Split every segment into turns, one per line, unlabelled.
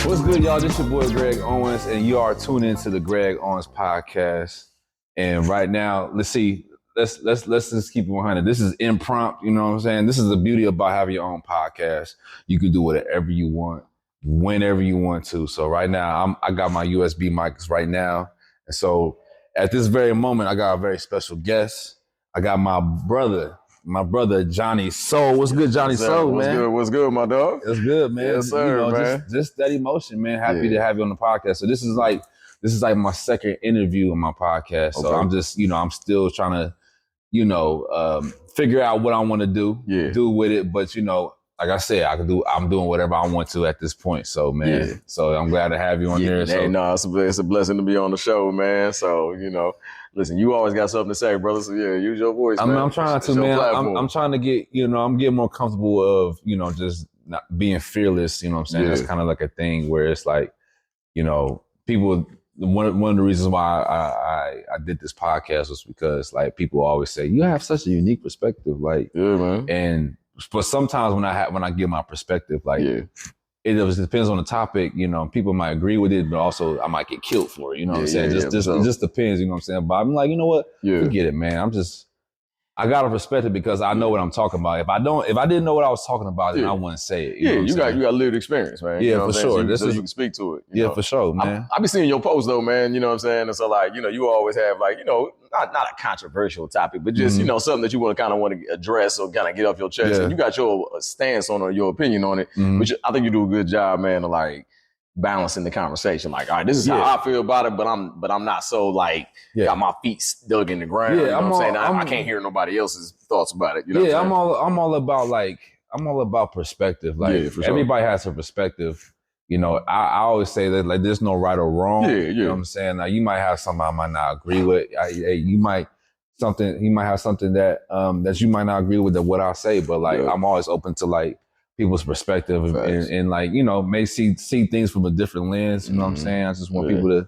What's good, y'all? This your boy Greg Owens, and you are tuned into the Greg Owens Podcast. And right now, let's just keep it 100. This is impromptu, you know what I'm saying? This is the beauty about having your own podcast. You can do whatever you want, whenever you want to. So right now, I got my USB mics right now. And so at this very moment, I got a very special guest. I got my brother Johnny Soul. What's good, Johnny Soul, man?
What's good, my dog?
It's good, man.
Yes, sir, man.
Just that emotion, man. Happy to have you on the podcast. So this is like my second interview on my podcast. So I'm just, I'm still trying to, figure out what I want to do with it. But like I said, I'm doing whatever I want to at this point. So man, so I'm glad to have you on here. So
it's a blessing to be on the show, man. So listen, you always got something to say, brother. So use your voice, man.
I'm trying to, man. I'm trying to get, I'm getting more comfortable of, just not being fearless. You know what I'm saying?
Yeah.
That's kind of like a thing where it's like, people. One of the reasons why I did this podcast was because like people always say you have such a unique perspective, like
man.
But sometimes when I give my perspective, like it depends on the topic. People might agree with it, but also I might get killed for it. You know what I'm saying? It just depends. You know what I'm saying? But I'm like, you know what? Forget it, man. I gotta respect it because I know what I'm talking about. If I didn't know what I was talking about, then I wouldn't say it.
You got lived experience, man.
Yeah, for sure.
So you can speak to it.
For sure, man.
I be seeing your posts though, man. You know what I'm saying? And so like, you always have like, not a controversial topic, but just, something that you want to address or kind of get off your chest. And you got your stance on it, or your opinion on it, which I think you do a good job, man, of like balancing the conversation. Like, all right, this is how I feel about it, but I'm not so like got my feet dug in the ground. You know what I'm saying? I can't hear nobody else's thoughts about it. You know what I'm saying? I'm all about perspective. Like for sure. Everybody has a perspective. I always say that like there's no right or wrong. You know what I'm saying? Now you might have something I might not agree with. He might have something that that you might not agree with what I say, but like I'm always open to like people's perspective and like, may see things from a different lens. You know what I'm saying? I just want people to,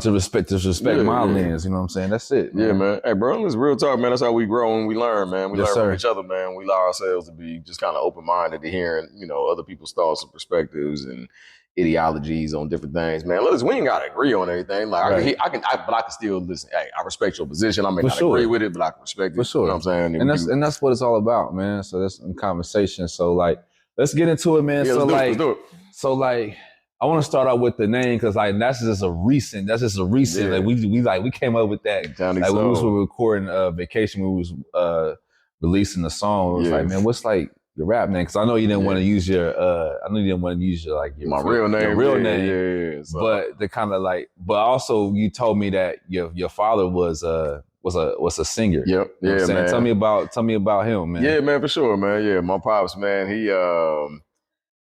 to respect my lens. You know what I'm saying? That's it. Man. Yeah, man. Hey, bro, it's real talk, man. That's how we grow and we learn, man. We learn from each other, man. We allow ourselves to be just kind of open-minded to hearing, other people's thoughts and perspectives and ideologies on different things, man. Listen, we ain't gotta agree on everything. Like I can still listen. Hey, I respect your position. I may not agree with it, but I can respect it.
For sure.
You know what I'm saying?
And that's what it's all about, man. So that's in conversation. So like, let's get into it, man.
Yeah, let's do it.
So like, I want to start out with the name because like that's just a recent. Like we came up with that.
Johnny
like
Soul.
we was recording Vacation. We was releasing the song. It was like, man, what's like your rap name? Because I know you didn't want to use your. Like
my real name.
Your real name. Yeah. So. But the kind of like. But also, you told me that your father was a singer.
Yep.
You know what I'm saying?
Man.
Tell me about him, man.
Yeah, man, for sure, man. Yeah, my pops, man.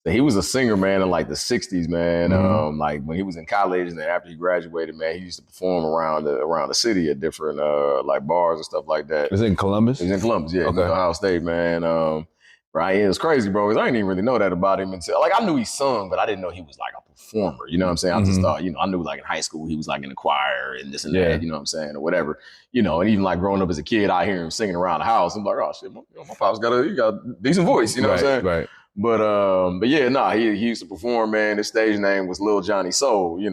He was a singer, man, in like the 60s, man. Like when he was in college and then after he graduated, man, he used to perform around the city at different like bars and stuff like that.
Was it in Columbus?
He was in Columbus, yeah.
Okay.
Ohio State, man. Right, it was crazy, bro, because I didn't even really know that about him until, like, I knew he sung, but I didn't know he was like a performer, you know what I'm saying? I just thought, I knew like in high school he was like in the choir and this and that, you know what I'm saying, or whatever, and even like growing up as a kid, I hear him singing around the house. I'm like, oh shit, my pop's got a decent voice, you know what I'm saying?
Right.
But yeah, he used to perform, man. His stage name was Lil Johnny Soul, it's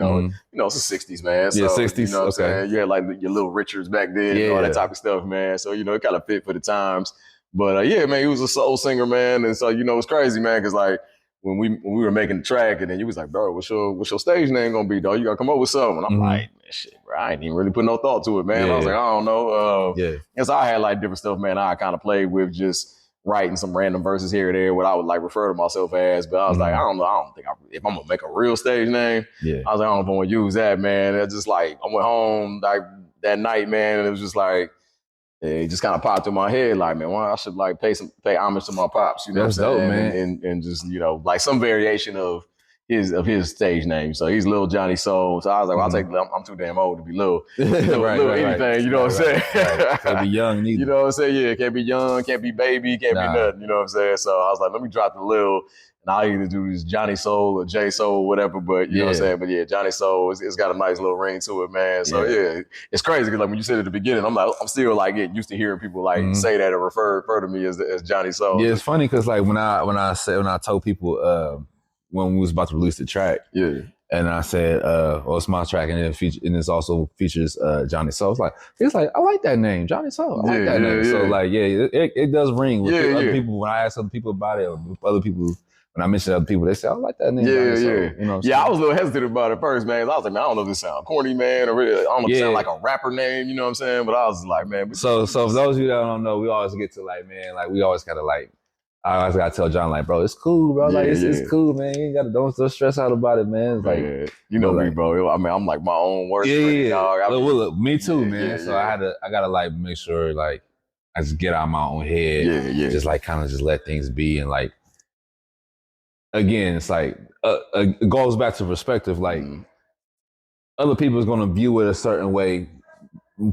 the 60s, man. So,
60s,
you know what I'm saying? You had like your Little Richards back then and all that type of stuff, man. So, it kind of fit for the times. But yeah, man, he was a soul singer, man. And so, it's crazy, man, because like when we were making the track and then you was like, bro, what's your stage name gonna be, dog? You gotta come up with something. And I'm like, man, shit, bro, I ain't even really put no thought to it, man. I was like, I don't know. And so I had like different stuff, man, I kind of played with just writing some random verses here or there, what I would like refer to myself as. But I was like, I don't know. I don't think if I'm gonna make a real stage name, I was like, I don't know if I want to use that, man. It's just like, I went home like that night, man, and it was just like, it just kind of popped in my head, like, man, well, I should like pay homage to my pops, you know
That's
what I'm saying?
dope, man.
And just, like some variation of his stage name. So he's Lil Johnny Soul. So I was like, well, I'm too damn old to be Lil anything, you know what I'm saying?
Can't be young neither.
You know what I'm saying? Yeah, can't be young, can't be baby, can't be nothing, you know what I'm saying? So I was like, let me drop the Lil. And I'll either do this Johnny Soul or J Soul, whatever, but you know what I'm saying? But yeah, Johnny Soul, it's got a nice little ring to it, man. So yeah, it's crazy because like when you said at the beginning, I'm still like getting used to hearing people like say that or refer to me as Johnny Soul.
Yeah, it's funny because like when I told people when we was about to release the track.
Yeah.
And I said, well, it's my track, and it also features Johnny Soul. It's like, I like that name, Johnny Soul. I like that name.
Yeah.
So like, it does ring with other people. When I ask other people about it, or other people, when I mention other people, they say, I like that name, Johnny Soul. You know what I'm saying?
I was a little hesitant about it first, man. I was like, man, I don't know if this sound corny, man, or really, I don't know if it sound like a rapper name, you know what I'm saying? But I was like, man.
So for those of you that don't know, we always get to like, man, like we always gotta like, I always gotta tell John, like, bro, it's cool, bro. Like, it's cool, man. You ain't don't stress out about it, man. It's like,
you know me, bro. I mean, I'm like my own worst critic, dog.
Look, me too, man. So I gotta like make sure, like, I just get out of my own head. Just like kind of just let things be. And like, again, it's like, it goes back to perspective. Like, other people is gonna view it a certain way,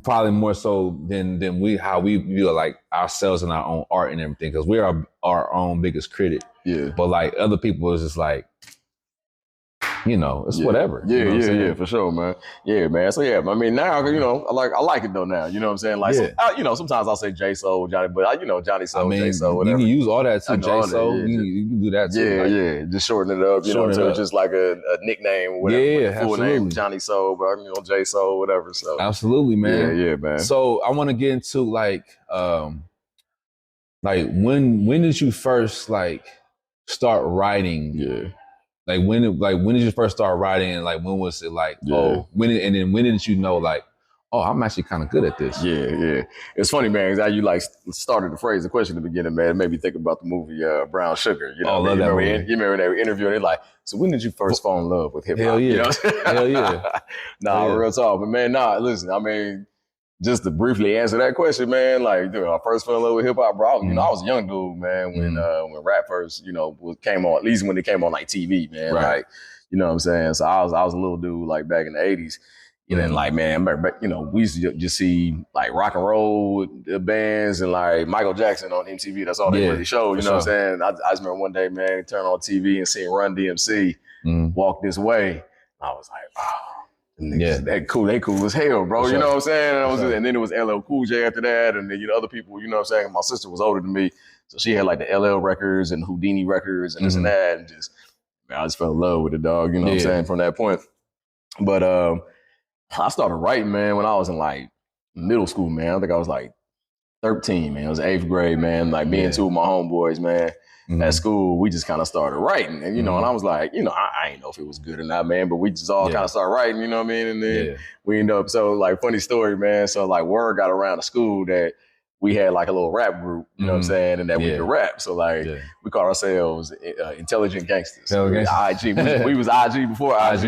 probably more so than how we view like ourselves and our own art and everything, because we are our own biggest critic. But like other people is just like, you know, it's whatever.
For sure, man. Yeah, man. So yeah, I mean, now, you know, I like it though now. You know what I'm saying? Like, you know, sometimes I'll say J Soul, Johnny, but you know, Johnny Soul, J Soul, whatever.
You can use all that too, J Soul. You can do that too.
Just shorten it up, you know, so it's just like a nickname or whatever. Full name, Johnny Soul, but you know, J Soul, whatever. So
absolutely, man.
Yeah, man.
So I want to get into like when did you first like start writing? Like when did you first start writing, and like when was it like when did you know like, oh, I'm actually kind of good at this?
It's funny, man, because how you like started the phrase, the question at the beginning, man, it made me think about the movie Brown Sugar. You know,
love that movie.
You remember that interview? And they're like, so when did you first fall in love with hip hop?
Hell yeah,
you know?
Hell yeah.
Real talk, but man, listen, I mean, just to briefly answer that question, man, like, dude, I first fell in love with hip hop, bro. You know, I was a young dude, man, when rap first, you know, came on, at least when it came on like TV, man.
Right.
Like, you know what I'm saying? So I was a little dude like back in the 80s. And then like, man, you know, we used to just see like rock and roll bands and like Michael Jackson on MTV. That's all they really showed. You know what I'm saying? I just remember one day, man, turn on TV and seeing Run DMC walk this way. I was like, oh. They cool as hell, bro. You know what I'm saying? And then it was LL Cool J after that, and then, you know, other people, you know what I'm saying? My sister was older than me, so she had like the LL records and Houdini records and this and that, and just, man, I just fell in love with the dog, you know what I'm saying, from that point. But I started writing, man, when I was in like middle school, man. I think I was like 13, man. It was 8th grade, man. Like me and two of my homeboys, man. At school, we just kind of started writing. And, you know, and I was like, you know, I ain't know if it was good or not, man, but we just all kind of started writing, you know what I mean? And then we ended up, so like, funny story, man. So like word got around the school that we had like a little rap group, you know what I'm saying? And that we could rap. So like, we called ourselves Intelligent Gangsters. IG. We was IG before IG.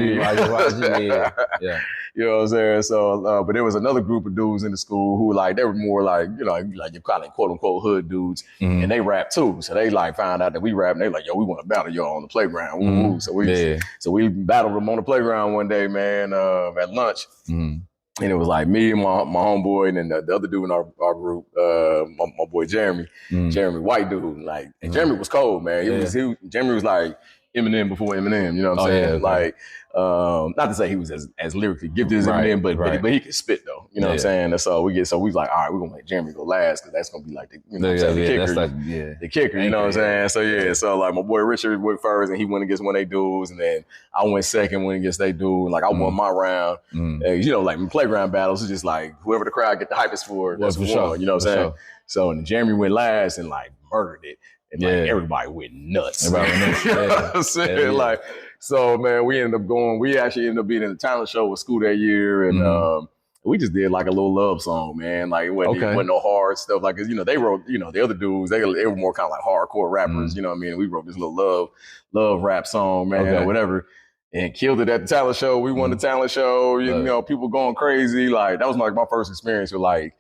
You know what I'm saying? So, but there was another group of dudes in the school who like, they were more like, you know, like you kind of quote unquote hood dudes, and they rap too. So they like found out that we rap, and they like, yo, we want to battle y'all on the playground. So we battled them on the playground one day, man, at lunch. And it was like me and my homeboy, and then the other dude in our group, my boy Jeremy, Jeremy, white dude, like, and Jeremy was cold, man. Jeremy was like Eminem before Eminem, you know what I'm saying? Like, not to say he was as lyrically gifted as Eminem, but he could spit though, you know what I'm saying? And so we was like, all right, we're gonna let Jeremy go last, because that's gonna be like the, you know what I'm saying, the kicker, like, the kicker, you know what I'm saying? So so like my boy Richard went first, and he went against one of they dudes, and then I went second, went against they dude, and like I won my round. You know, like in playground battles, it's just like whoever the crowd get the hypest for, that's who won, you know what I'm saying? So and Jeremy went last and like murdered it. And like everybody went nuts. You know what I'm saying? Like, so man, we actually ended up being in the talent show with school that year, and we just did like a little love song, man. Like it wasn't no hard stuff. Like, 'cause, you know, they wrote, you know, the other dudes, they were more kind of like hardcore rappers, you know what I mean? We wrote this little love rap song, man, or whatever, and killed it at the talent show. We won the talent show, you know, people going crazy. Like that was like my first experience with like,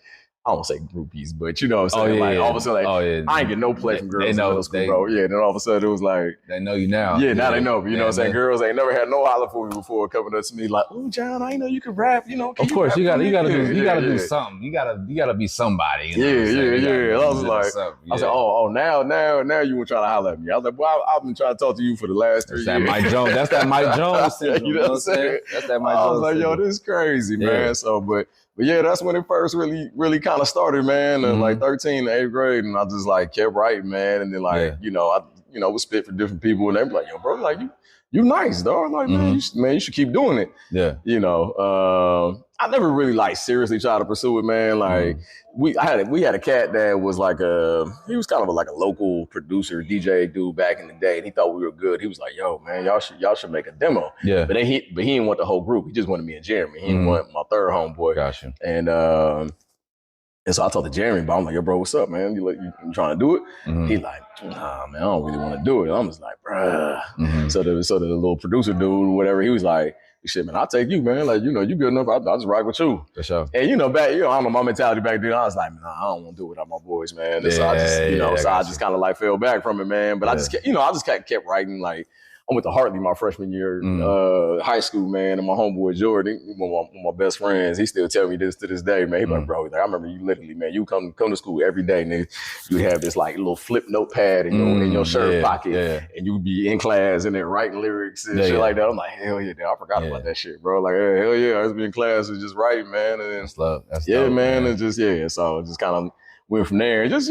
I don't say groupies, but you know what I'm saying? All of a sudden, like, I ain't get no play from girls in middle school, bro. Yeah, then all of a sudden it was like,
they know you now.
Yeah, now they know me. You know what I'm saying? Girls ain't never had no holler for me before coming up to me like, oh, John, I know you can rap. You know,
of course, you gotta do something. You gotta be somebody. You know
I was like, I said, oh, now you want to try to holler at me? I was like, well, I've been trying to talk to you for the last 3 years.
That's that Mike Jones syndrome. You know what I'm saying? That's that Mike Jones.
I was like, yo, this is crazy, man. So, but yeah, that's when it first really kind of started, man. Like 13, 8th grade, and I just like kept writing, man. And then like, you know, would spit for different people, and they'd be like, yo, bro, like you nice, dog. Like, man, you should keep doing it.
Yeah.
I never really like seriously tried to pursue it, man. Like we had a cat that was like he was kind of like a local producer, DJ dude back in the day, and he thought we were good. He was like, yo, man, y'all should make a demo. Yeah. But he didn't want the whole group. He just wanted me and Jeremy. He didn't want my third homeboy.
Gotcha.
And so I talked to Jeremy, but I'm like, yo, bro, what's up, man? You trying to do it? He's like, nah, man, I don't really want to do it. I'm just like, bruh. So the little producer dude, whatever, he was like, shit, man, I'll take you, man. Like, you good enough. I'll just rock with you.
For sure.
And, I don't know, my mentality back then, I was like, nah, I don't want to do it without my boys, man. And so I just kind of like fell back from it, man. But I just kept writing, like, I went to Hartley my freshman year, high school, man, and my homeboy Jordan, one of my best friends, he still tell me this to this day, man. He's like, bro, I remember you literally, man, you come to school every day, and you'd have this like little flip notepad in your shirt pocket, and you'd be in class and then writing lyrics and shit like that. I'm like, hell yeah, I forgot about that shit, bro. Like, hell yeah, I was in class and just writing, man. And then,
that's love. That's
dope,
man.
And just, so just kind of went from there. And just,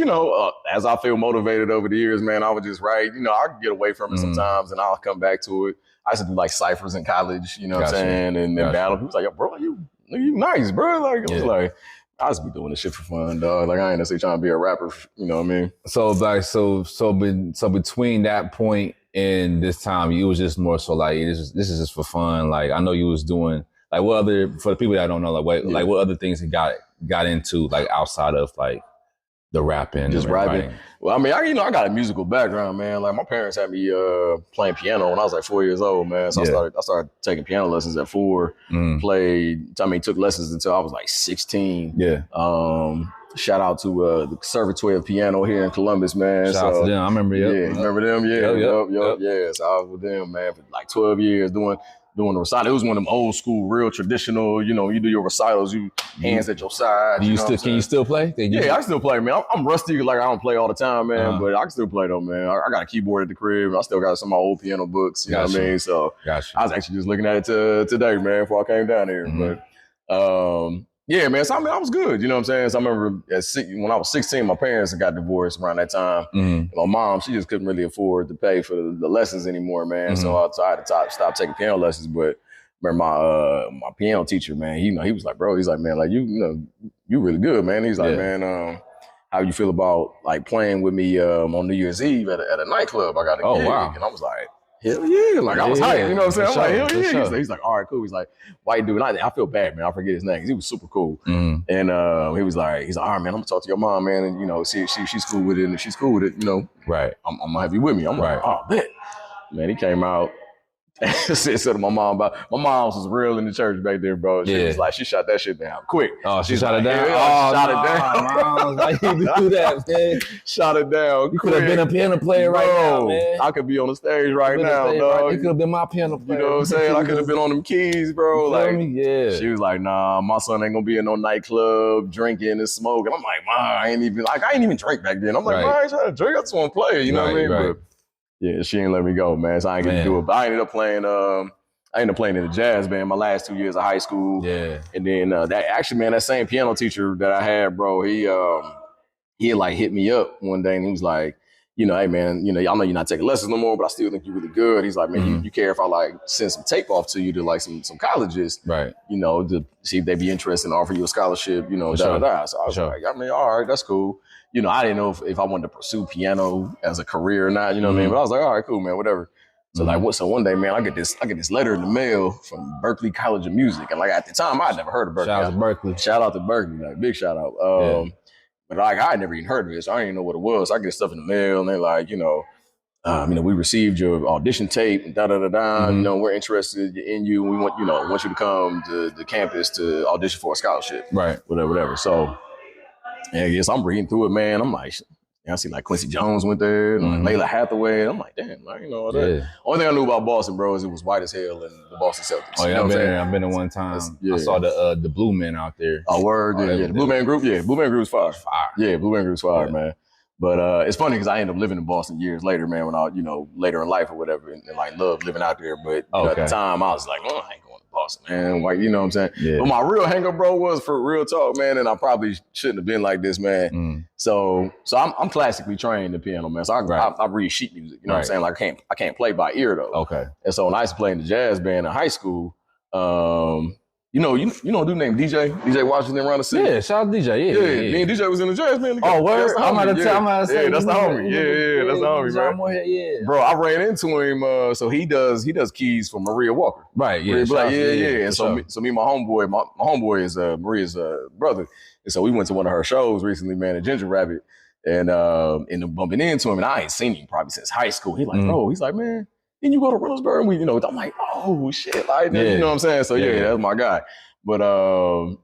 as I feel motivated over the years, man, I would just write. I could get away from it sometimes and I'll come back to it. I used to do like ciphers in college, what I'm saying? And then battle. He was like, yo, bro, you nice, bro. Like, I was like, I just be doing this shit for fun, dog. Like, I ain't necessarily trying to be a rapper, you know what I mean?
So, like, so between that point and this time, you was just more so like, this is just for fun. Like, I know you was doing, like, for the people that don't know, like, what other things you got into, like, outside of, like, the rapping,
just rapping. Well, I mean, I got a musical background, man. Like my parents had me playing piano when I was like 4 years old, man. So I started taking piano lessons at 4. Took lessons until I was like 16. Yeah. Shout out to the Conservatory of Piano here in Columbus, man.
Shout out to them. I remember.
Yeah, remember them? Yeah. Yeah. So I was with them, man, for like 12 years doing the recital. It was one of them old school, real traditional, you do your recitals, you hands at your side.
Can you still play?
Yeah, I can still play, man. I'm rusty, like I don't play all the time, man, but I can still play though, man. I got a keyboard at the crib. I still got some of my old piano books, you know what I mean? So I was actually just looking at it today, man, before I came down here. But yeah, man. So I mean, I was good. You know what I'm saying? So I remember when I was 16, my parents got divorced around that time. My mom, she just couldn't really afford to pay for the lessons anymore, man. So I had to stop taking piano lessons. But remember my piano teacher, man, he was like, bro, he's like, man, like you really good, man. He's like, man, how you feel about like playing with me on New Year's Eve at a nightclub? I got a gig. Wow. And I was like, hell yeah. Like I was hyped, you know what I'm saying? I'm like, hell yeah. He's like, all right, cool. He's like, white dude. And I feel bad, man. I forget his name because he was super cool. And he was like, all right, man, I'm gonna talk to your mom, man. And see if she's cool with it. And if she's cool with it, right. I'm gonna have you with me. I'm like, oh, bet. Man, he came out. said to my mom about my mom was real in the church back there, bro. She was like, she shot that shit down quick.
Oh, she shot it down.
Shot it down.
Why you do that, man?
Shot it down.
You could have been a piano player right now, man.
I could be on the stage right now, dog.
You could have been my piano player.
You know what I'm saying? I could have been on them keys, bro.
Like,
she was like, nah, my son ain't gonna be in no nightclub drinking and smoking. I'm like, ma, I ain't even drink back then. I'm like, ma, I ain't trying to drink. I just want to play. You know what I mean? Right. But, yeah, she ain't let me go, man. So I ain't get to do it. But I ended up playing in the jazz band my last 2 years of high school. Yeah. And then that same piano teacher that I had, bro, he like hit me up one day and he was like, hey man, I know you're not taking lessons no more, but I still think you're really good. He's like, man, you care if I like send some tape off to you to like some colleges, right? To see if they'd be interested in offering you a scholarship, So I was like, I mean, all right, that's cool. I didn't know if I wanted to pursue piano as a career or not, you know what I mean? But I was like, all right, cool, man, whatever. So one day, man, I get this letter in the mail from Berklee College of Music. And like at the time, I'd never heard of Berklee. Shout out to Berklee, like big shout out. But like I had never even heard of this. I didn't even know what it was. So I get stuff in the mail and they're like, we received your audition tape and we're interested in you. We want you to come to the campus to audition for a scholarship. Right. Whatever. So I guess I'm reading through it, man. I'm like, I see like Quincy Jones went there and like Layla Hathaway. And I'm like, damn, like, that. Only thing I knew about Boston, bro, is it was white as hell and the Boston Celtics.
Oh yeah, I've been there one time. I saw the Blue Men out there.
Oh word, yeah. The Blue Man Group, Blue Man Group's fire. Yeah, Blue Man Group's fire, man. But it's funny because I ended up living in Boston years later, man, when I, later in life or whatever, and like loved living out there. But at the time, I was like, I ain't going to Boston, man. Like, you know what I'm saying?
Yeah.
But my real hang up, bro, was for real talk, man. And I probably shouldn't have been like this, man. So I'm classically trained in piano, man. So I read sheet music, you know what I'm saying? Like I can't play by ear though.
Okay.
And so when I used to play in the jazz band in high school, you know a dude named DJ Washington around the city?
Yeah, shout out to DJ. Yeah.
Me and DJ was in the jazz band together.
Oh, word? I'm out of town.
Yeah, that's the homie. Yeah, that's the homie, man.
Yeah.
Bro, I ran into him. So he does keys for Maria Walker.
Right, yeah.
And so me and my homeboy, my homeboy is Maria's brother. And so we went to one of her shows recently, man, at Ginger Rabbit, and bumping into him. And I ain't seen him probably since high school. He's like, bro, he's like, man, then you go to Reynoldsburg, and we, you know, I'm like, oh shit, like, you know what I'm saying? So yeah, that's my guy. But so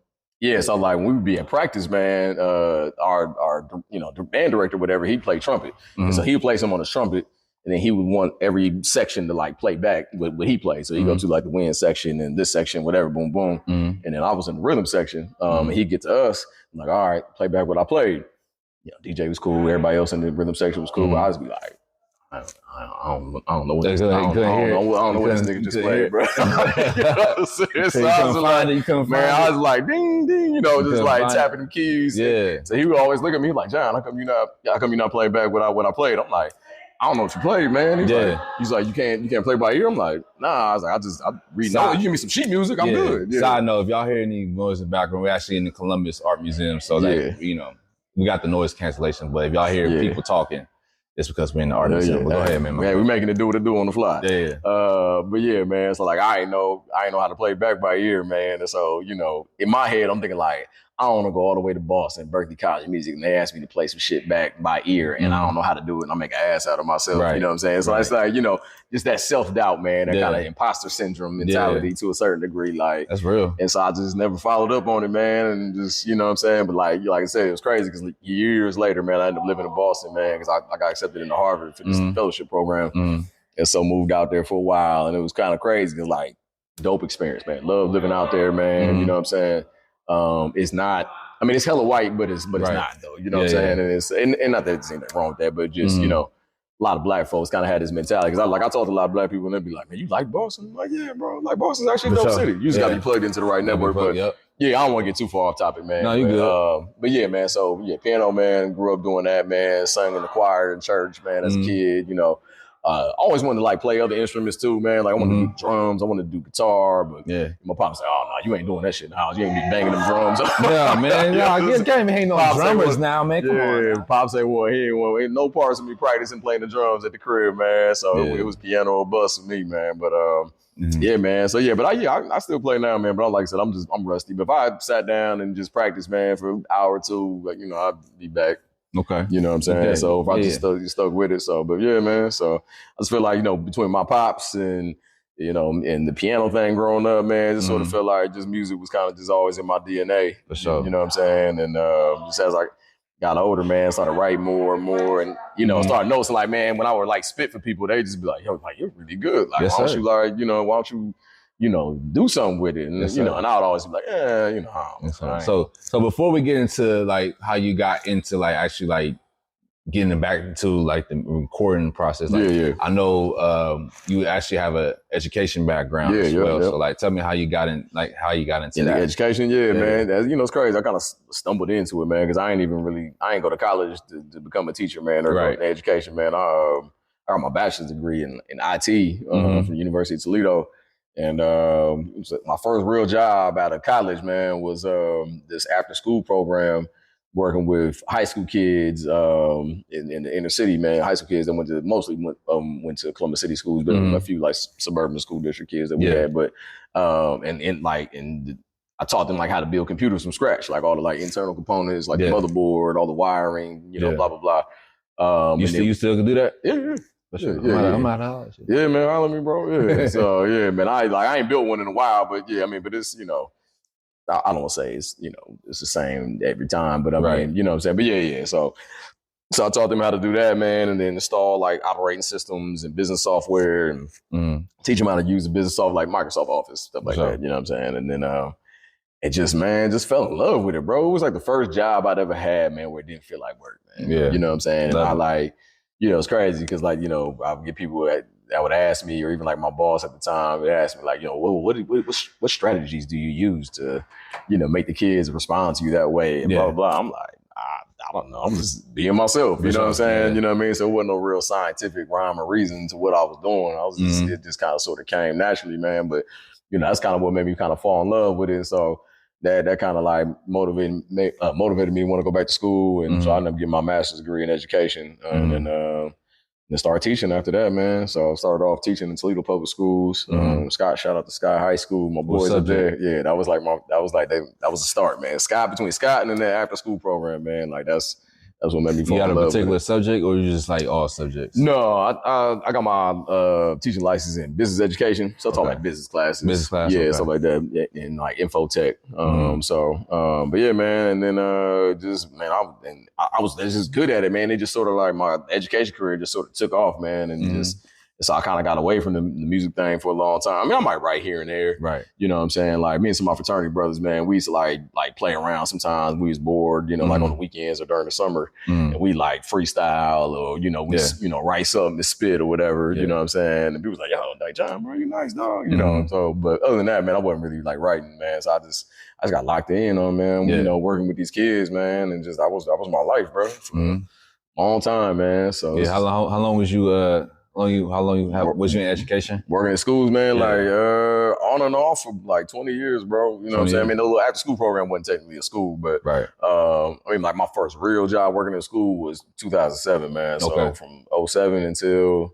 like when we would be at practice, man, our the band director, whatever, he played trumpet, and so he would play some on the trumpet, and then he would want every section to like play back what he played. So he go to like the wind section and this section, whatever, boom, boom, and then I was in the rhythm section, and he'd get to us, I'm like, all right, play back what I played. You know, DJ was cool, everybody else in the rhythm section was cool, but I was be like, I don't know what this nigga just played, bro. You know what I'm saying? So I was like, ding, ding, you know, just like tapping them keys.
Yeah.
So he would always look at me like, John, how come you not playing back what I played? I'm like, I don't know what you played, man. He's like, you can't play by ear. I'm like, nah. I was like, I read notes. You give me some sheet music, I'm good. Yeah.
Side note, if y'all hear any noise in the background, we're actually in the Columbus Art Museum, so that you know, we got the noise cancellation. But if y'all hear people talking, it's because we're in the art museum. But go ahead, man.
We're making it do what it do on the fly.
Yeah.
But yeah, man. So like, I ain't know how to play back by ear, man. And so, you know, in my head, I'm thinking like, I don't want to go all the way to Boston, Berklee College of Music, and they ask me to play some shit back by ear, and I don't know how to do it, and I make an ass out of myself. Right. You know what I'm saying? So it's like, you know, just that self-doubt, man, that kind of imposter syndrome mentality to a certain degree. Like,
that's real.
And so I just never followed up on it, man, and just, you know what I'm saying? But like I said, it was crazy because like, years later, man, I ended up living in Boston, man, because I got accepted into Harvard for this fellowship program. And so moved out there for a while, and it was kind of crazy because like, dope experience, man. Love living out there, man. You know what I'm saying? It's not, I mean, it's hella white, but it's not though. You know what I'm saying? And it's and not that there's anything wrong with that, but just, you know, a lot of black folks kind of had this mentality. Cause I talked to a lot of black people and they'd be like, man, you like Boston? I'm like, yeah, bro. Like Boston's actually a dope city. You just gotta be plugged into the right network. But yeah, I don't want to get too far off topic, man.
No, you good.
But yeah, man. So yeah, piano, man, grew up doing that, man. Sung in the choir in church, man, as a kid, you know. Always wanted to like play other instruments too, man. Like I wanted to do drums, I wanted to do guitar, but my pop said, "Oh no, you ain't doing that shit in the house. You ain't be banging them drums."
Yeah, man. You can't even hang no drummers now, man. Come on.
Pop said, "Well, ain't no parts of me practicing playing the drums at the crib, man." So it was piano or bust for me, man. But yeah, man. So yeah, but I still play now, man. But like I said, I'm rusty. But if I sat down and just practiced, man, for an hour or two, like, you know, I'd be back.
Okay.
You know what I'm saying? Okay. So if I just stuck with it. So, but yeah, man. So I just feel like, you know, between my pops and, you know, and the piano thing growing up, man, just sort of felt like just music was kind of just always in my DNA.
For sure.
You know what I'm saying? And just as I got older, man, started writing more and more, and, you know, started noticing like, man, when I would like spit for people, they just be like, yo, like, you're really good. Like, why don't you like, you know, you know, do something with it. And, you know, and I would always be like, you know.
So before we get into like how you got into like actually like getting back into like the recording process, like, I know you actually have a education background as well. So like, tell me how you got into that.
Education, man. As, you know, it's crazy. I kind of stumbled into it, man, because I ain't go to college to become a teacher, man, or go to education, man. I got my bachelor's degree in IT from the University of Toledo. And my first real job out of college, man, was this after school program working with high school kids in the inner city, man. High school kids that mostly went to Columbus City schools, but a few like suburban school district kids that we had. But I taught them like how to build computers from scratch, like all the like internal components, like the motherboard, all the wiring, you know, blah blah blah.
You still can do that?
Yeah.
I'm out of shit.
Yeah, man, holler at me, bro. Yeah. So yeah, man, I ain't built one in a while, but yeah, I mean, but it's, you know, I don't want to say it's, you know, it's the same every time, but I mean, you know what I'm saying? But yeah. So I taught them how to do that, man, and then install like operating systems and business software and teach them how to use the business software like Microsoft Office, stuff like that, you know what I'm saying? And then it just fell in love with it, bro. It was like the first job I'd ever had, man, where it didn't feel like work, man. Yeah. You know what I'm saying? And I like, you know, it's crazy because, like, you know, I'll get people that would ask me, or even like my boss at the time would ask me, like, what strategies do you use to, make the kids respond to you that way, and blah, blah, blah. I'm like, I don't know. I'm just being myself. You know what I'm saying? Yeah. You know what I mean? So it wasn't no real scientific rhyme or reason to what I was doing. I was just, it just kind of sort of came naturally, man. But, that's kind of what made me kind of fall in love with it. So that kind of like motivated me to want to go back to school. And so I ended up getting my master's degree in education. And then started teaching after that, man. So I started off teaching in Toledo Public Schools. Shout out to Scott High School. My boys up there. Yeah, that was the start, man. Between Scott and then that after school program, man. Like that's what made me fall in love.
You got a particular subject, or you just like all subjects?
No, I got my teaching license in business education. So I taught like business classes.
Business class,
stuff like that, and like infotech. But yeah, man. And then I was just good at it, man. It just sort of like my education career just sort of took off, man, and so I kind of got away from the music thing for a long time. I mean, I might write here and there.
Right.
You know what I'm saying? Like me and some of my fraternity brothers, man, we used to like play around sometimes. We was bored, like on the weekends or during the summer. And we like freestyle or, we write something to spit or whatever, you know what I'm saying? And people was like, yo, like, John, bro, you nice, dog. You know, so, but other than that, man, I wasn't really like writing, man. So I just got locked in on, man, working with these kids, man. And just, that was my life, bro. For a long time, man. So
yeah, how long was you, was you in education?
Working in schools, man, like on and off for like 20 years, bro. You know what I'm saying? I mean, the little after school program wasn't technically a school, but I mean, like my first real job working in school was 2007, man. So from 2007 until,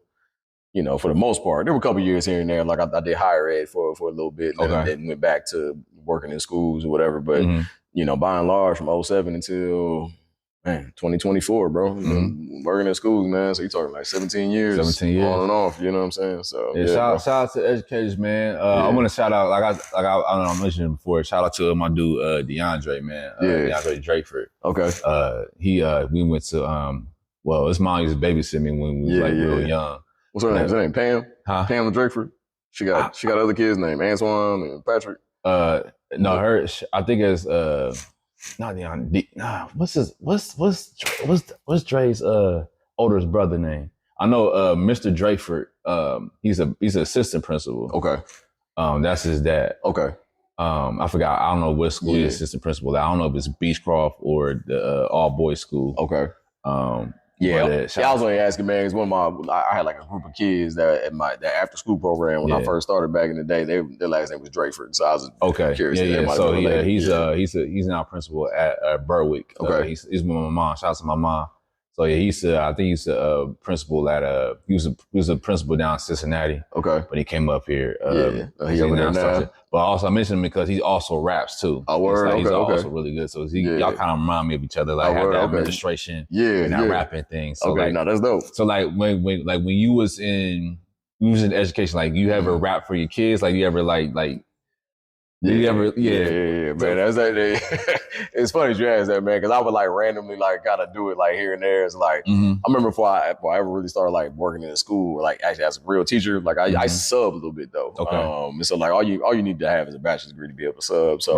for the most part, there were a couple years here and there. Like I did higher ed for a little bit, and then went back to working in schools or whatever. But by and large, from 2007 until 2024, bro. Working in schools, man. So you talking like 17 years.
17 years.
On and off, you know what I'm saying? So
shout out to educators, man. I want to shout out, I don't know, I mentioned it before, shout out to my dude, DeAndre, man. DeAndre Drakeford. Okay. We went to, his mom used to babysit me when we was real young.
What's her name? Is her name Pam? Huh? Pam Drakeford? She got other kids named Antoine and Patrick?
No, I think it's, not DeAndre. What's Dre's oldest brother name? I know Mr. Drakeford. He's an assistant principal.
Okay.
That's his dad.
Okay.
I forgot. I don't know what school he's assistant principal. I don't know if it's Beechcroft or the all boys school.
Okay. I was only asking, man, because I had like a group of kids that at that after school program when I first started back in the day, their last name was Drakeford, so I was curious.
So he's now principal at Berwick. Okay, he's with my mom. Shout out to my mom. So I think he's a principal at he was a principal down in Cincinnati. Okay, but he came up here.
He's over there now.
But also I mentioned him because he also raps too.
Oh, word.
He's also really good. So y'all kind of remind me of each other. Like have that administration, and that rapping thing. So
that's dope.
So like when you was in education, like you ever rap for your kids? Like you ever like.
Man. That's like it's funny you ask that, man, because I would like randomly like kind of do it like here and there. It's like I remember before I ever really started like working in a school or like actually as a real teacher, like I sub a little bit though. Okay. And so like all you need to have is a bachelor's degree to be able to sub. So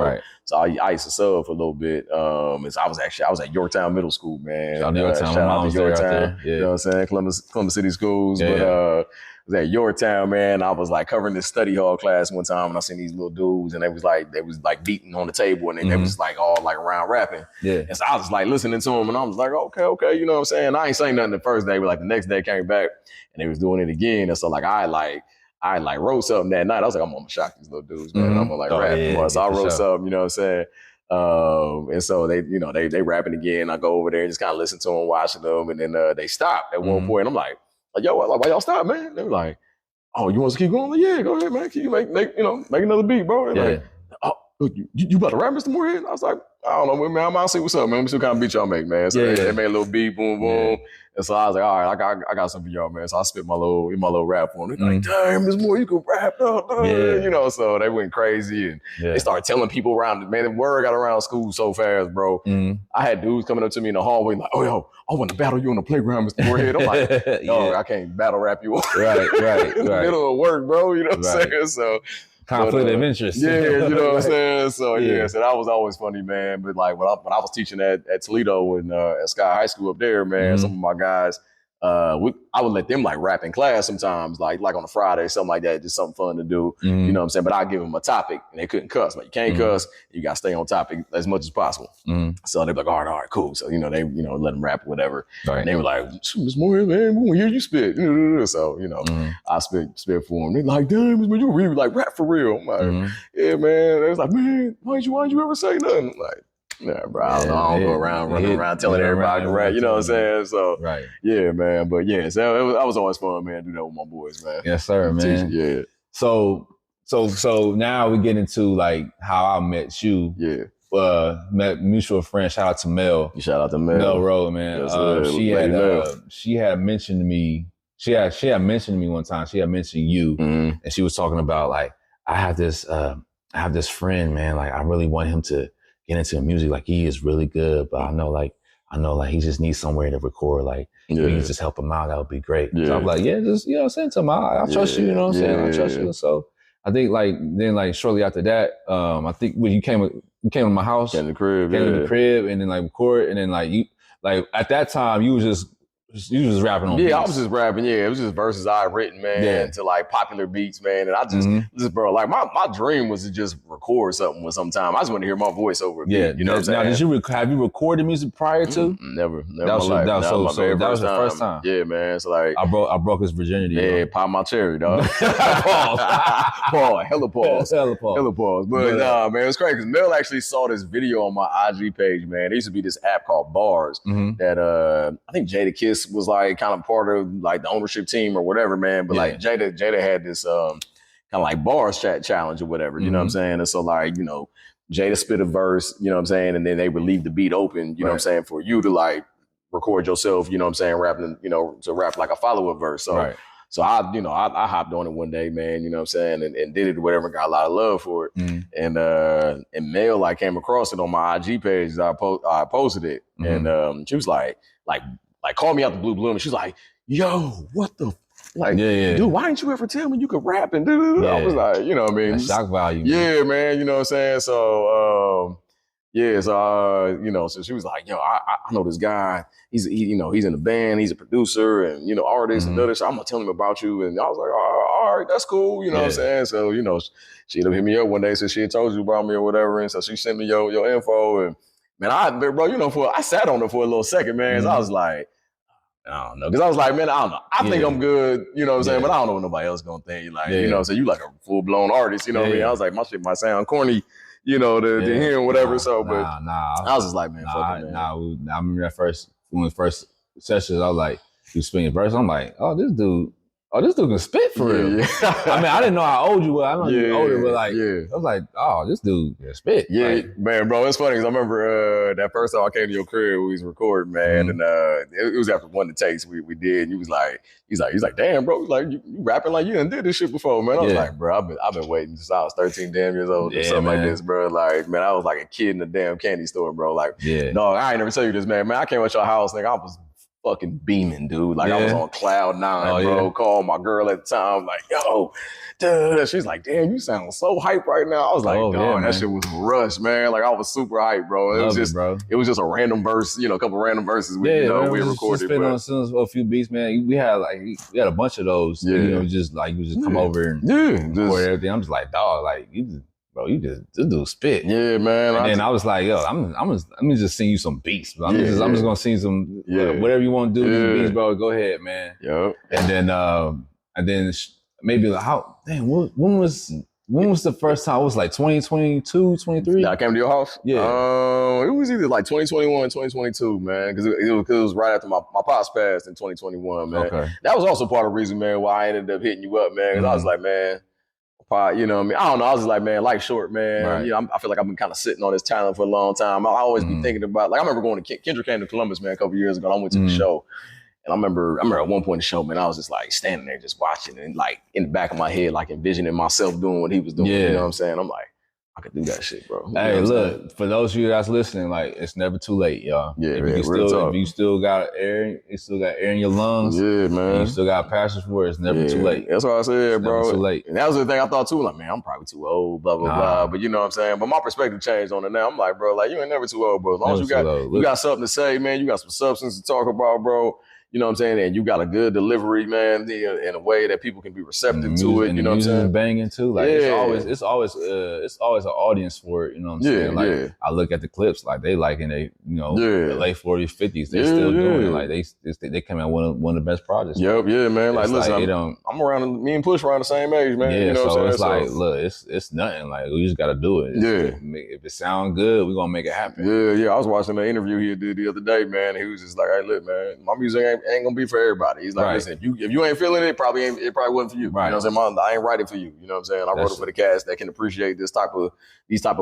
I used to sub for a little bit. And so I was at Yorktown Middle School, man.
Shout out to Yorktown.
You know what I'm saying? Columbus City Schools, but. At Yorktown, man, I was like covering this study hall class one time and I seen these little dudes and they was like beating on the table and they was like all like around rapping. Yeah. And so I was like listening to them and I was like, okay, you know what I'm saying? I ain't saying nothing the first day, but like the next day came back and they was doing it again. And so like I wrote something that night. I was like, I'm gonna shock these little dudes, man. I'm gonna like rap more. So I wrote something, you know what I'm saying? And so they rapping again. I go over there and just kind of listen to them, watching them, and then they stopped at one point. I'm like, yo, why y'all stop, man? They were like, oh, you want us to keep going? Like, yeah, go ahead, man. Can you make another beat, bro? They're like, oh, you about to rap, Mr. Moorhead? I was like, I don't know, man. I'll see what's up, man. Let me see what kind of beat y'all make, man. So they made a little beat, boom, boom. And so I was like, all right, I got something for y'all, man. So I spit my little rap on it. They're like, damn, Ms. Moore, you can rap, you know. So they went crazy and they started telling people around. Man, the word got around school so fast, bro. I had dudes coming up to me in the hallway like, oh, yo, I want to battle you on the playground, Mr. Moorhead. I'm like, yo, I can't battle rap you. Right. In the middle of work, bro. You know what I'm saying? So.
Conflict of interest.
Yeah, you know what I'm saying? So so that was always funny, man. But like when I was teaching at Toledo and at Sky High School up there, man, some of my guys, I would let them like rap in class sometimes, like on a Friday, something like that, just something fun to do.
Mm-hmm.
You know what I'm saying? But I give them a topic and they couldn't cuss. Like you can't cuss, you gotta stay on topic as much as possible.
Mm-hmm.
So they're like, all right, cool. So, they, let them rap or whatever.
Right.
And they were like, Miss Moore, man, we want to hear you spit. So, I spit for them. They're like, damn, man, you really like rap for real. I'm like, yeah, man. They was like, man, why didn't you ever say nothing? I'm like, nah, bro, I don't go around running around telling everybody to rap. You know what I'm saying? So,
right.
Yeah, man. But yeah, so that was always fun, man, to do that with my boys, man.
Yes, sir, man.
Yeah.
So now we get into like how I met you.
Yeah.
Met mutual friend. Shout out to Mel.
Shout out to Mel.
Mel Rowe, man.
Yes,
she had mentioned to me. She had mentioned to me one time. She had mentioned you, and she was talking about like I have this friend, man. Like I really want him to get into music. Like he is really good, but I know like he just needs somewhere to record. Like we can just help him out. That would be great. Yeah. So I'm like, yeah, just send to him. I trust you. You know what I'm saying? I trust you. So I think then shortly after that, I think when you came to my house,
came to the
crib, and then like record, and then like you at that time you was just rapping on beats.
I was just rapping. Yeah, it was just verses I had written, man, to like popular beats, man. And I just bro, like my dream was to just record something with some time. I just want to hear my voice over a beat.
Yeah,
you know what I'm saying?
Now, have you recorded music prior to?
Never.
That was the first time.
Yeah, man. So like
I broke his virginity.
Yeah, pop my cherry, dog. Pause. Hella pause. But nah, man, it was crazy because Mel actually saw this video on my IG page, man. There used to be this app called Bars that I think Jada Kiss was like kind of part of like the ownership team or whatever, man. But like Jada had this kind of like bars chat challenge or whatever, you know what I'm saying? And so like, Jada spit a verse, you know what I'm saying? And then they would leave the beat open, you know what I'm saying, for you to like record yourself, you know what I'm saying, rapping, to rap like a follow-up verse. So So I hopped on it one day, man, you know what I'm saying, and did it or whatever, got a lot of love for it. And Mel like came across it on my IG page. I posted it. And she was like, call me out the blue, and she's like, yo, what the dude, why didn't you ever tell me you could rap and do? I was like, you know what I mean?
That's shock value.
Yeah, man, you know what I'm saying? So so she was like, yo, I know this guy. He's in the band. He's a producer and, artist and other. So I'm going to tell him about you. And I was like, all right, that's cool. You know what I'm saying? So, she hit me up one day, said she had told you about me or whatever. And so she sent me your info. And man, I sat on it for a little second, man. So I was like, I don't know. Because I was like, man, I don't know. I think I'm good, you know what I'm saying? But I don't know what nobody else going to think. Like, so you like a full-blown artist, you know what I mean? I was like, my shit might sound corny, to hear and whatever. I was just like, man, fuck it, man.
I remember one of the first sessions, I was like, you spinning verse. I'm like, this dude can spit for real. I mean, I didn't know how old you were. I know you were older, but I was like, this dude can spit.
Yeah,
like,
man, bro, it's funny because I remember that first time I came to your crib, we was recording, man, and it was after one of the takes we did. And he's like, damn, bro, like you rapping like you done did this shit before, man. I was like, bro, I've been waiting since I was 13 damn years old or something like this, bro. Like, man, I was like a kid in a damn candy store, bro. Like, dog, I ain't never tell you this, man. Man, I came at your house, nigga, I was fucking beaming, dude. Like I was on cloud nine, bro. Called my girl at the time, like, yo, dude. She's like, damn, you sound so hype right now. I was like, dog, that shit was a rush, man. Like I was super hype, bro. It was just a random verse, a couple random verses we recorded.
Spin on a few beats, man. We had a bunch of those. You just come over and record everything. I'm just like, dog, like this dude spit.
Yeah, man.
And then I was like, yo, I'm gonna just sing you some beats. Bro. I'm just gonna sing some whatever you want to do with beats, bro. Go ahead, man.
Yep.
And then maybe when was the first time? It was like 2022, 23?
I came to your house?
Yeah.
It was either like 2021, 2022, man. Because it was right after my pops passed in 2021, man.
Okay.
That was also part of the reason, man, why I ended up hitting you up, man. Because I was like, man, you know what I mean? I don't know. I was just like, man, life's short, man. Right. I feel like I've been kind of sitting on this talent for a long time. I always be thinking about, like, I remember going to Kendrick came to Columbus, man, a couple years ago. I went to the show. And I remember at one point in the show, man, I was just like standing there just watching and like in the back of my head, like envisioning myself doing what he was doing. You know what I'm saying? I'm like, I could do that shit, bro.
Hey, look, for those of you that's listening, like, it's never too late, y'all.
Yeah,
if
man,
you still got air, in your lungs.
Yeah, man.
And you still got passion for it. It's never too late.
That's what I said, bro.
Never too late.
And that was the thing I thought too. Like, man, I'm probably too old, blah blah blah. But you know what I'm saying. But my perspective changed on it now. I'm like, bro, like you ain't never too old, bro. As long as you got something to say, man, you got some substance to talk about, bro. you know what I'm saying, and you got a good delivery, man, in a way that people can be receptive to it. You know what I'm saying?
Music is banging too. Like it's always an audience for it. You know what I'm saying? Like I look at the clips, like they like in the late 40s, 50s, they're still doing it. Like they come out one of the best projects.
Yep, man. Like listen, I'm around. Me and Push around the same age, man.
Yeah,
you know
so
what I'm
it's
saying?
like, look, it's nothing. Like we just got to do it. If it sounds good, we're gonna make it happen.
Yeah. I was watching an interview he did the other day, man. He was just like, "Hey, look, man, my music ain't gonna be for everybody." He's like, "Listen, if you ain't feeling it, it probably wasn't for you."
Right.
You know what I'm saying? I ain't writing for you. You know what I'm saying? I wrote it for the cats that can appreciate these type of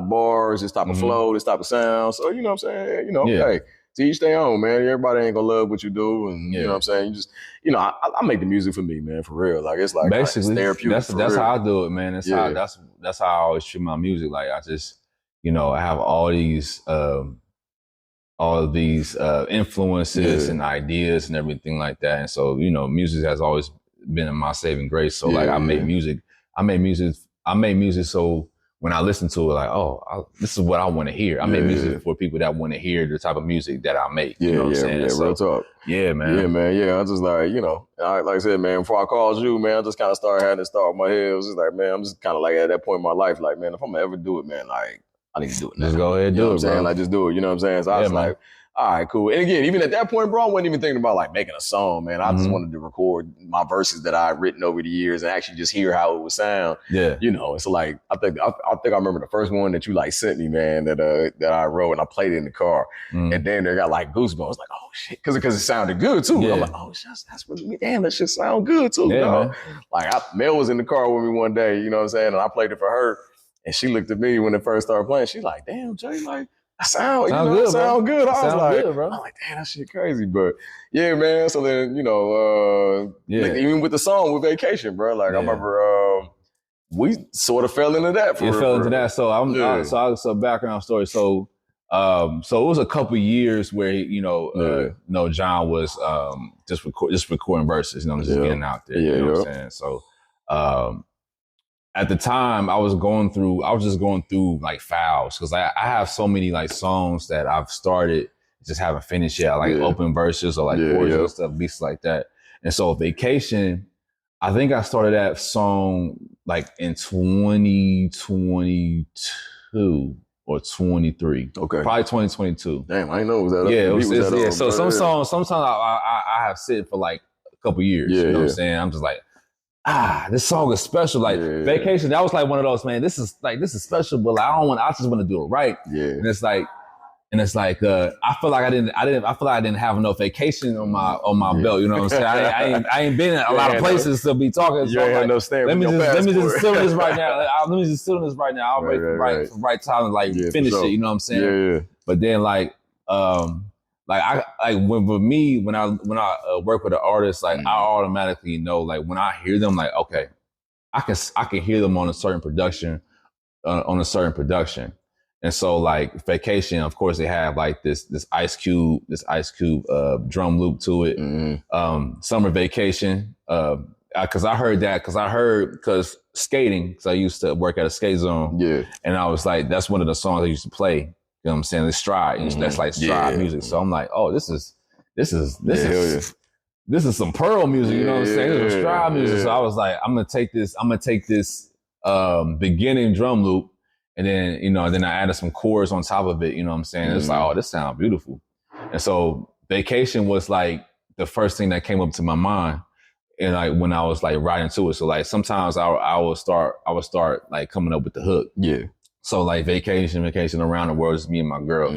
bars, this type of flow, this type of sound. So you know what I'm saying? Hey. To each their own, man. Everybody ain't gonna love what you do, and you know what I'm saying. You just, I make the music for me, man, for real. Like it's like
basically
it's therapeutic.
That's how I do it, man. That's how I always treat my music. Like I just, I have all of these influences and ideas and everything like that, and so music has always been my saving grace. So like I made music so. When I listen to it, like, this is what I want to hear. I make music for people that want to hear the type of music that I make. You know what I'm saying?
Yeah, real talk.
Yeah, man.
Yeah, man. Yeah, I just like, like I said, man, before I called you, man, I just kind of having to start with my head. It was just like, man, I'm just kind of like at that point in my life, like, man, if I'm gonna ever do it, man, like, I need to do it now.
Just go ahead and do it, bro.
Like, just do it. You know what I'm saying? So I was like, all right, cool. And again, even at that point, bro, I wasn't even thinking about like making a song, man. I just wanted to record my verses that I had written over the years and actually just hear how it would sound. Yeah. It's like, I think I remember the first one that you like sent me, man, that I wrote and I played it in the car. And then they got like goosebumps. I was like, oh shit. Cause it sounded good too. I'm like, oh, that's really, damn, that shit sound good too. Man. Like Mel was in the car with me one day, you know what I'm saying? And I played it for her and she looked at me when it first started playing. She's like, damn, Jay, like, sound good. I was like, I'm like, damn, that shit crazy. But yeah, man. So then, like, even with the song with Vacation, bro. Like I remember we sort of fell into that.
So So background story. So it was a couple years where John was just recording verses, just getting out there. You know what I'm saying? So at the time, I was just going through like files because I have so many like songs that I've started, just haven't finished yet, like open verses or like chords and stuff, beats like that. And so Vacation, I think I started that song like in 2022 or 23. Okay. Probably 2022.
Damn, I didn't know it was that.
Yeah, So sometimes I have sit for like a couple years. You know what I'm saying? I'm just like, this song is special. Like Vacation, that was like one of those, man, this is special, but like, I just want to do it right. Yeah. And it's like, I feel like I didn't have enough vacation on my belt. You know what I'm saying? I ain't been in a lot of places to be talking. So let me just sit on this right now. I'll wait for the right time to like finish it. You know what I'm saying? Yeah. But then when I work with an artist, like I automatically know, like when I hear them, like, okay, I can hear them on a certain production. And so like Vacation, of course, they have like this Ice Cube drum loop to it. Summer Vacation, because skating, because I used to work at a skate zone. Yeah. And I was like, that's one of the songs I used to play. You know what I'm saying? It's stride. That's like stride music. So I'm like, oh, this is some Pearl music. You know what I'm saying? This is stride music. So I was like, I'm gonna take this beginning drum loop. And then, then I added some chords on top of it. You know what I'm saying? It's like, oh, this sounds beautiful. And so Vacation was like the first thing that came up to my mind. And like when I was like writing to it. So like sometimes I would start like coming up with the hook. Yeah. So like vacation around the world is me and my girl.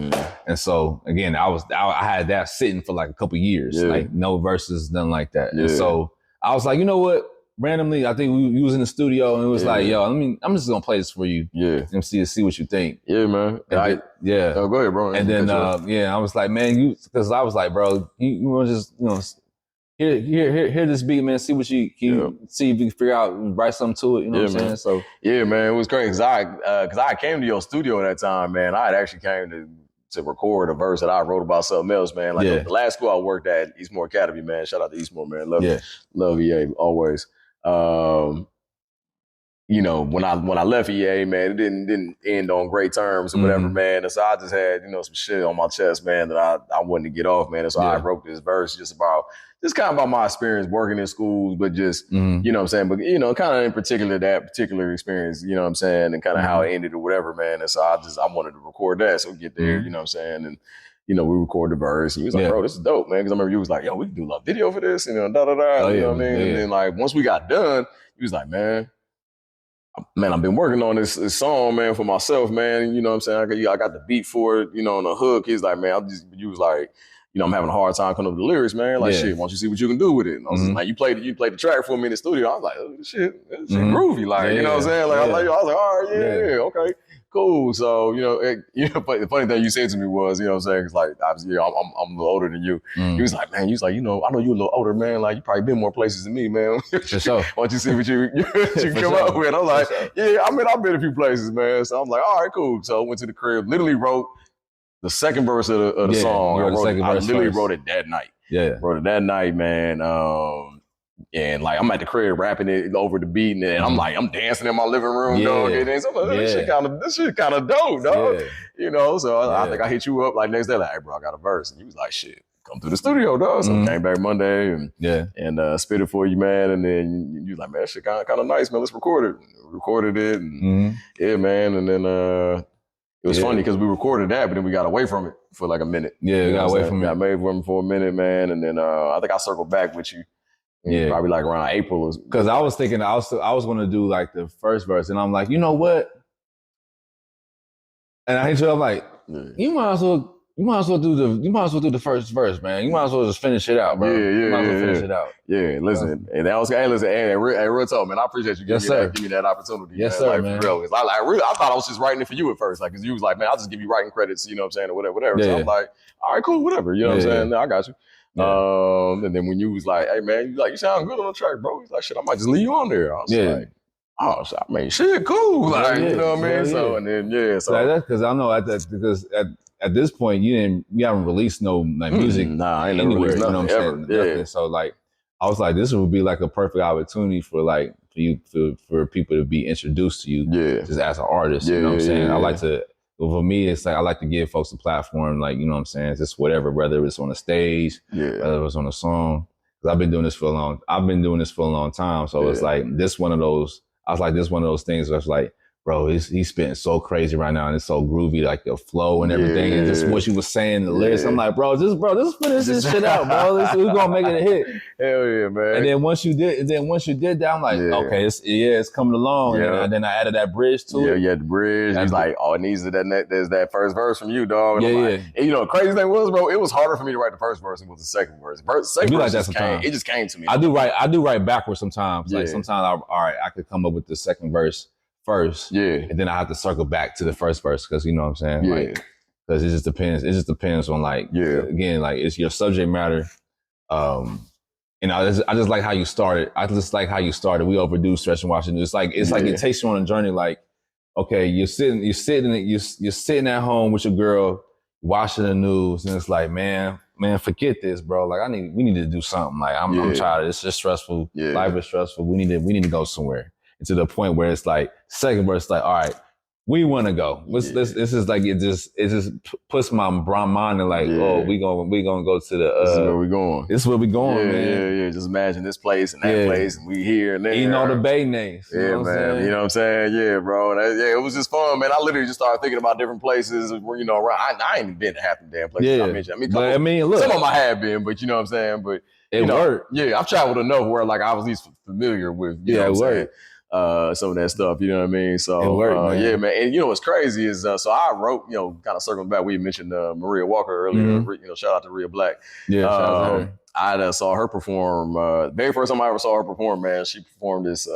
And so again, I had that sitting for like a couple years, like no verses, nothing like that. And so I was like, you know what? Randomly, I think we was in the studio and it was like, yo, I'm just gonna play this for you. Yeah. And see what you think.
Yeah, man.
Go ahead,
bro.
And then I was like, man, because I was like, bro, you want to just, hear this beat, man, see what see if you can figure out, write something to it, you know what I'm saying? So
yeah, man, it was crazy because I came to your studio at that time, man. I had actually came to record a verse that I wrote about something else, man. Like the last school I worked at, Eastmore Academy, man. Shout out to Eastmore, man. Love EA always. you know, when I left EA, man, it didn't end on great terms or whatever, man. And so I just had, you know, some shit on my chest, man, that I wanted to get off, man. And so I wrote this verse just kind of about my experience working in schools, but just, you know what I'm saying? But, you know, kind of in particular, that particular experience, you know what I'm saying? And kind of how it ended or whatever, man. And so I wanted to record that. So we get there, you know what I'm saying? And, you know, we record the verse. And he was like, bro, this is dope, man. Because I remember you was like, yo, we can do a video for this, you know, you know what I mean? And then like, once we got done, he was like, man, I've been working on this song, man, for myself, man. You know what I'm saying? I got the beat for it, you know, on the hook. He's like, man, you was like, you know, I'm having a hard time coming up with the lyrics, man. Like, shit, why don't you see what you can do with it? And I was just like, you played the track for me in the studio. I was like, oh, this shit groovy. Like, you know what I'm saying? Like, I was like, all right, okay, cool. So, you know, but the funny thing you said to me was, you know what I'm saying? It's like, obviously, I'm a little older than you. He was like, man, you know, I know you a little older, man. Like, you probably been more places than me, man.
For sure.
Why don't you see what you can come up with? I'm like, I've been a few places, man. So I'm like, all right, cool. So I went to the crib, literally wrote the second verse of the song. I literally wrote it that night.
Yeah.
Wrote it that night, man. And like I'm at the crib rapping it over the beat, and I'm like, I'm dancing in my living room, dog. And so I'm like, this shit kind of dope, dog. You know, so I think I hit you up like next day, like, hey, bro, I got a verse. And he was like, shit, come to the studio, dog. So I came back Monday and spit it for you, man. And then you was like, man, that shit kind of nice, man. Let's record it. Recorded it, and yeah, man. And then it was funny because we recorded that, but then we got away from it for like a minute. Yeah,
we got away from it.
Got away from it for a minute, man. And then I think I circled back with you. Probably like around April.
Because I was thinking I was going to do like the first verse, and I'm like, you know what? And I hit you up like, you might as well do the first verse, man. You might as well just finish it out, bro. You might as well finish it out.
Yeah, listen. And that was, real talk, man. I appreciate you giving me that opportunity.
Yes,
man.
sir,
like,
man.
For real. I thought I was just writing it for you at first. Like, cause you was like, man, I'll just give you writing credits, you know what I'm saying, or whatever.
Yeah.
So I'm like, all right, cool, whatever. You know what I'm saying? I got you. Yeah. And then when you was like, hey, man, you sound good on the track, bro. He's like, shit, I might just leave you on there. I was like, oh, I mean, shit, cool. Like, you know what I mean? So, and then, so.
That's because I know at this point, you haven't released no like music.
Nah, I ain't never released nothing, you know what I'm saying?
Nothing. So like, I was like, this would be like a perfect opportunity for like, for people to be introduced to you just as an artist. You know what I'm saying? I like to, for me, it's like, I like to give folks a platform, like, you know what I'm saying? Just whatever, whether it's on a stage, whether it's on a song. Cause I've been doing this for a long time. So it's like, this one of those things where it's like, bro, he's spitting so crazy right now, and it's so groovy, like the flow and everything, and just what you was saying, the lyrics. I'm like, bro, just finish this shit out, bro. We're gonna make it a hit.
Hell yeah, man.
And then once you did that, I'm like, okay, it's coming along. And then I added that bridge to it.
Yeah, the bridge. He's like, oh, it needs there's that first verse from you, dog. And like, and you know, the crazy thing was, bro, it was harder for me to write the first verse than it was the second verse. Second verse just came to me.
I do write backwards sometimes. Like sometimes I could come up with the second verse first, and then I have to circle back to the first verse because you know what I'm saying, like, because it just depends on like, again, like it's your subject matter, and I just like how you started. We overdo Stretch and Washington. It's like it takes you on a journey. Like, okay, you're sitting at home with your girl watching the news, and it's like, man, forget this, bro. Like, we need to do something. Like, I'm tired. It's just stressful. Life is stressful. We need to go somewhere. And to the point where it's like, second verse, like, all right, we want to go. This is like, it just puts my mind in like, oh, we gonna go to the.
This is where we going.
This is where we going, man.
Yeah. Just imagine this place and that place, and we here and there.
Eating all the bayonnaise.
Yeah, man. You know what I'm saying? Yeah, bro. And it was just fun, man. I literally just started thinking about different places where, you know, around. I ain't even been to half the damn places I mentioned. Look, some of them I have been, but you know what I'm saying? But
it worked.
Yeah, I've traveled enough where like I was at least familiar with. You know what I'm saying? Some of that stuff, you know what I mean? So,
it worked, man.
Yeah, man. And you know what's crazy is, so I wrote, you know, kind of circling back, we mentioned Maria Walker earlier, you know, shout out to Rhea Black.
Yeah, shout out to her.
I saw her perform, very first time I ever saw her perform, man, she performed this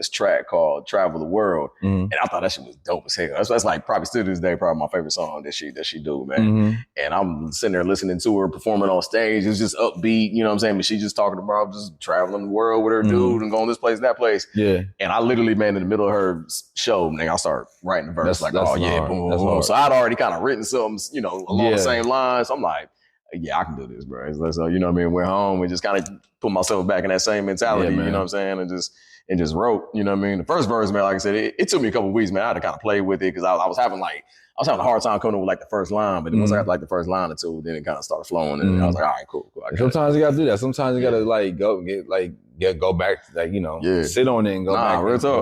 track called Travel the World. And I thought that shit was dope as hell. That's like probably still to this day, probably my favorite song that she do, man. And I'm sitting there listening to her performing on stage. It's just upbeat, you know what I'm saying? But she just talking about just traveling the world with her dude and going this place, that place. Yeah. And I literally, man, in the middle of her show, man, I start writing the verse boom, boom. So I'd already kind of written something, you know, along the same lines. So I'm like, yeah, I can do this, bro. So, you know what I mean? Went home and just kind of put myself back in that same mentality, you know what I'm saying? And just, and just wrote, you know what I mean? The first verse, man, like I said, it took me a couple of weeks, man. I had to kind of play with it because I was having a hard time coming up with like the first line, but then once I got like the first line or two, then it kind of started flowing, and I was like, all right, cool.
Sometimes you gotta do that. Sometimes you gotta like go back, like, you know, sit on it and go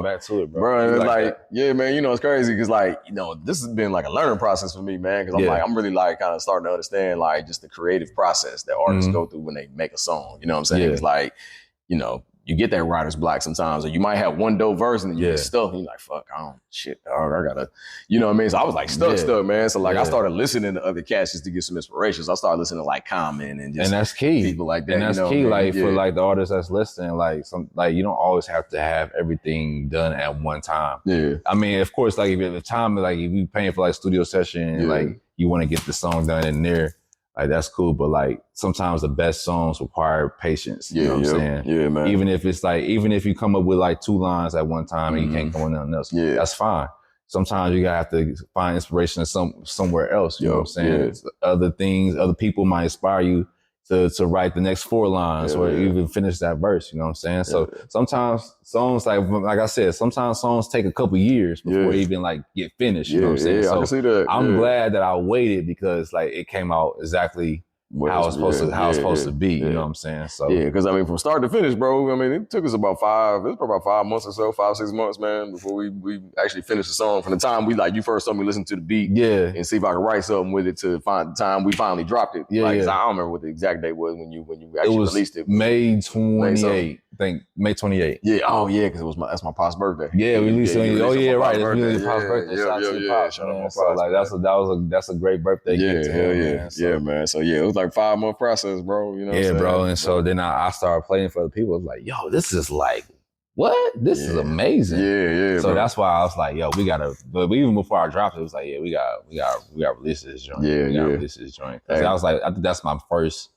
back to it, bro.
And like yeah, man, you know, it's crazy because like, you know, this has been like a learning process for me, man, because I'm really like kind of starting to understand like just the creative process that artists go through when they make a song. You know what I'm saying? It's like, you know, you get that writer's block sometimes, or you might have one dope verse and then you get stuck and you're like, fuck, I gotta, you know what I mean? So I was like stuck, man. So like I started listening to other cats just to get some inspiration. So I started listening to like Common and that's key. People like that.
And that's key, man. For like the artists that's listening, like you don't always have to have everything done at one time. Yeah. I mean, of course, like if you paying for like studio session and like you want to get the song done in there, like that's cool, but like sometimes the best songs require patience. You know what I'm saying? Yeah, man. Even if you come up with like 2 lines at one time and you can't come with nothing else, that's fine. Sometimes you gotta have to find inspiration somewhere else. You know what I'm saying? Other things, other people might inspire you to write the next 4 lines or even finish that verse. You know what I'm saying? So sometimes songs, like I said, sometimes songs take a couple years before even like get finished. You know what I'm saying? So
I can see that.
I'm glad that I waited because like it came out exactly how it's supposed to be. You know what I'm saying? So
because I mean, from start to finish, bro. I mean, it took us about 5 months or so, 5-6 months, man, before we actually finished the song. From the time you first told me listen to the beat, and see if I could write something with it to find the time we finally dropped it. I don't remember what the exact date was when you actually released it.
May 28th. I think May 28th.
Yeah. Oh yeah, because that's my pop's birthday.
Yeah, we released it. Oh yeah, right. It's really pop's birthday. Shout out to Pop. Shout out to my pops. Like that's a great birthday gift to him, man.
So, yeah, man. So it was like 5-month process, bro. You know what I'm saying?
Bro. And so then I started playing for the people. I was like, yo, this is like, what? This is amazing.
Yeah.
So that's why I was like, yo, we gotta. But even before I dropped it, it was like, we gotta release this joint. Release this joint. Cause I was like, I think that's my first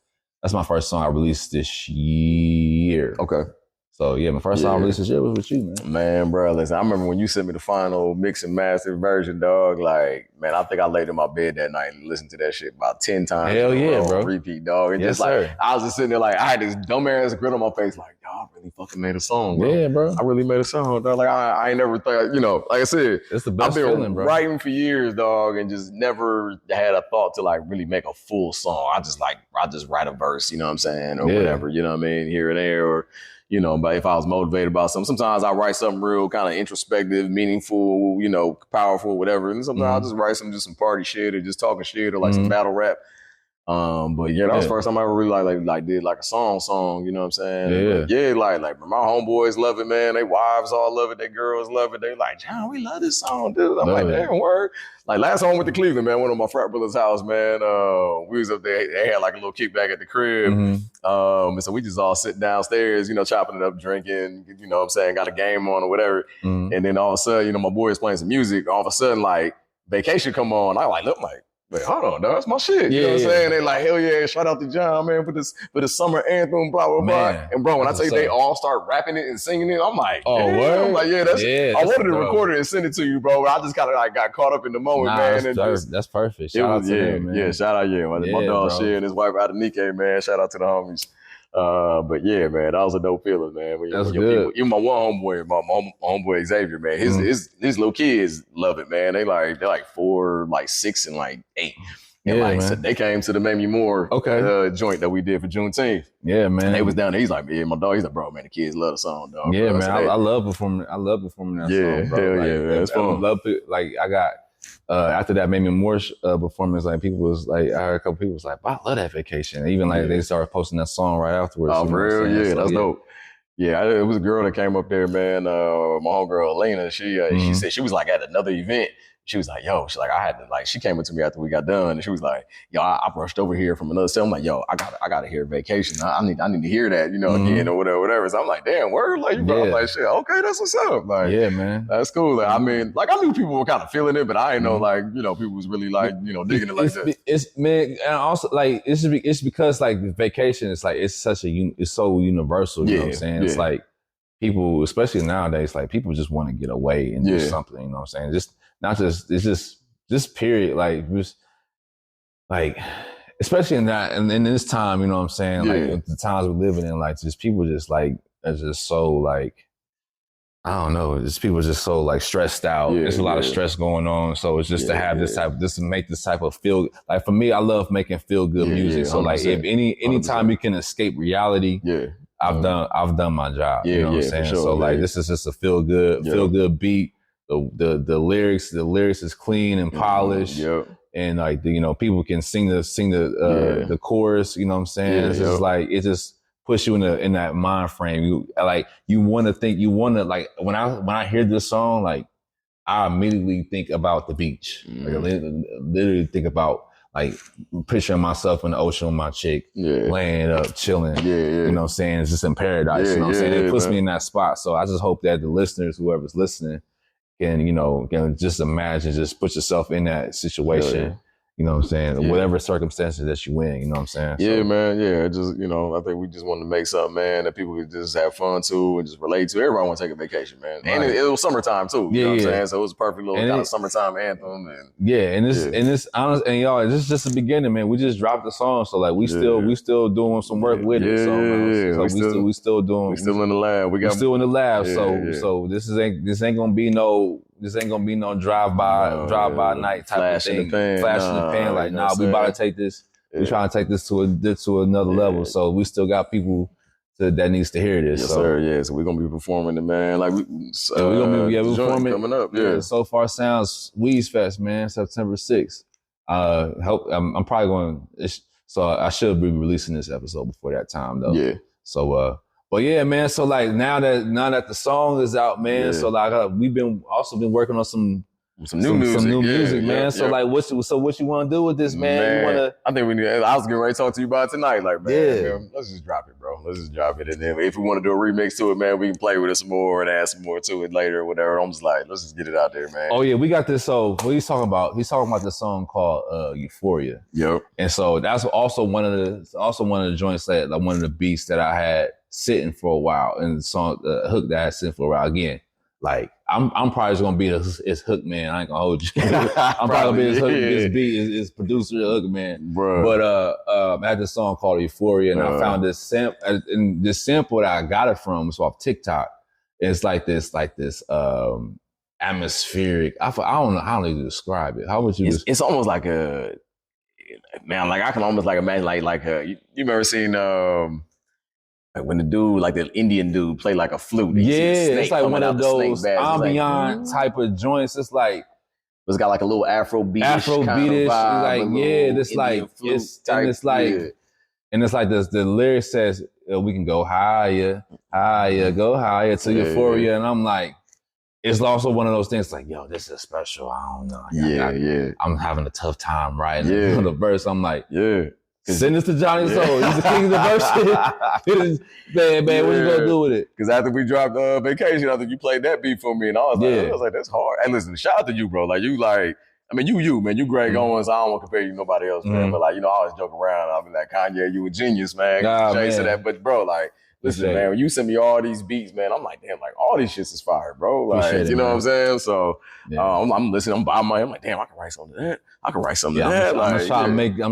song I released this year.
Okay.
So my first song I released this year was with you, man.
Man, bro, listen, I remember when you sent me the final mix and master version, dog. Like, man, I think I laid in my bed that night and listened to that shit about 10 times.
Hell yeah, bro.
Repeat, dog. And I was just sitting there like, I had this dumbass grin on my face, like, y'all really fucking made a song, bro.
Yeah, bro.
I really made a song, dog. Like, I ain't never thought, you know, like I said,
it's the best feeling, bro.
I've been writing for years, dog, and just never had a thought to like really make a full song. I just write a verse, you know what I'm saying, or whatever, you know what I mean, here and there, or you know, but if I was motivated about something, sometimes I write something real kind of introspective, meaningful, you know, powerful, whatever. And sometimes I'll just write some party shit or just talking shit or like some battle rap. But that was the first time I ever really like did like a song, you know what I'm saying?
Yeah.
Like my homeboys love it, man. They wives all love it. They girls love it. They like, John, we love this song, dude. I'm like, damn, word. Like last time I went to Cleveland, man, went to my frat brother's house, man. We was up there. They had like a little kickback at the crib. And so we just all sitting downstairs, you know, chopping it up, drinking, you know what I'm saying, got a game on or whatever. And then all of a sudden, you know, my boys playing some music. All of a sudden, like, Vacation come on. I like, look, like, wait, hold on, dog, that's my shit. You know what I'm saying? They like, hell yeah, shout out to John, man, for the summer anthem, blah, blah, blah. And bro, when I tell you they all start rapping it and singing it, I'm like, damn. I'm like, I wanted to record it and send it to you, bro. But I just kind of like got caught up in the moment, man.
That's perfect. Shout out to them, man.
Yeah, shout out, my dog Shea and his wife out of Nikkei, man. Shout out to the homies. But yeah, man, that was a dope feeling, man.
That's good.
Even my one homeboy, my homeboy Xavier, man, his little kids love it, man. They're like 4, like 6, and like 8. And so they came to the Mamie Moore joint that we did for Juneteenth. Yeah, man. And they was down there. He's like, my dog. He's like, bro, man, the kids love the song, dog.
Yeah, bro. Man. I love performing. I love performing that song, bro.
Hell
like,
yeah, man. It's fun.
I love it. Like I got after that Mamie Moore performance, like people was like, I heard a couple people was like, I love that Vacation. Even like they started posting that song right afterwards.
Oh, for real? Yeah, that's dope. Yeah, it was a girl that came up there, man. My homegirl Elena, she said she was like at another event. She was like, yo, she came up to me after we got done, and she was like, yo, I brushed over here from another set. I'm like, yo, I gotta hear Vacation. I need to hear that, you know, again or whatever. So I'm like, damn, word, like you brought like shit. Okay, that's what's up. Like, yeah, man, that's cool. Like, I mean, like I knew people were kind of feeling it, but I didn't know, like, you know, people was really like, you know, digging it like that.
It's man, and also like it's because like Vacation is like it's so universal. You know what I'm saying? It's like people, especially nowadays, like people just want to get away and do something. You know what I'm saying? It's just this period, like just like especially in that and in this time, you know what I'm saying? Like the times we're living in, like just people just like are just so like I don't know. Just people are just so like stressed out. There's a lot of stress going on. So it's just to have this type, just to make this type of feel. Like for me, I love making feel good music. So like if anytime you can escape reality, I've done my job. You know what I'm saying? Sure, so like this is just a feel good beat. The lyrics is clean and polished. And like people can sing the chorus. You know what I'm saying? It's just like it just push you in that mind frame. You want to like when I hear this song, like I immediately think about the beach. Like I literally think about like picturing myself in the ocean with my chick, laying up, chilling. You know what I'm saying? It's just in paradise. You know what I'm saying? It puts me in that spot. So I just hope that the listeners, whoever's listening, can just imagine, just put yourself in that situation. You know what I'm saying? Whatever circumstances that you in, you know what I'm saying?
Yeah, man. Yeah, just, I think we just wanted to make something, man, that people could just have fun to and just relate to. Everybody want to take a vacation, man. And it was summertime too. You know what I'm saying? So it was a perfect little kind of summertime anthem. And
it's honest, and y'all, this is just the beginning, man. We just dropped the song, so like we still doing some work with it. So we still doing.
We still in the lab. We
still in the lab. So this ain't gonna be no drive by night type
flash
of thing.
Flash
in the pan. Like, we about to take this. We trying to take this to another level. So we still got people that needs to hear this.
Yes, sir. Yeah. So we're gonna be performing it, man. Like we're
gonna be performing
coming up. Yeah.
So Far Sounds Weeds Fest, man, September 6th. I'm probably going. So I should be releasing this episode before that time, though.
Yeah.
So but yeah, man. So like now that the song is out, man. So like we've been working on some new music, man. So like, what you want to do with this, man? You wanna?
I think we need. I was getting ready to talk to you about it tonight. Like, man, let's just drop it, bro. Let's just drop it, and then if we want to do a remix to it, man, we can play with it some more and add some more to it later or whatever. I'm just like, let's just get it out there, man.
Oh yeah, we got this. So what he's talking about? He's talking about this song called Euphoria.
Yep.
And so that's also one of the joints that like one of the beats that I had sitting for a while, and the song, the hook that I had sitting for a while. Again, like I'm probably just gonna be his hook man. I ain't gonna hold you. I'm probably gonna be his hook, his beat, his producer, hook man. Bro. But I had this song called Euphoria, and I found this sample, and this sample that I got it from was off TikTok. It's like this atmospheric. I don't know how to describe it. How would you?
It's almost like a man. Like I can almost like imagine like you ever seen like when the dude, like the Indian dude, play like a flute.
It's like one of those ambient type of joints. It's like
it's got like a little Afrobeat-ish.
And it's like this. The lyric says we can go higher, go higher to Euphoria, and I'm like, it's also one of those things like, yo, this is special. I don't know. I'm having a tough time writing the verse. I'm like, send this to Johnny Soul. He's the king of the verse. Man, what you gonna do with it?
Because after we dropped Vacation, I think you played that beat for me, and I was like, that's hard. And listen, shout out to you, bro. Like you, man, you Greg Owens. I don't want to compare you to nobody else, man. But like, I always joke around. I'll be like, Kanye, you a genius, man. Jay said that, but bro, like. Listen, man, when you send me all these beats, man, I'm like, damn, like all these shits is fire, bro. Like, you know what I'm saying? So I'm listening, I'm by my, I'm like, damn, I can write something to that. I can write something to that. I'm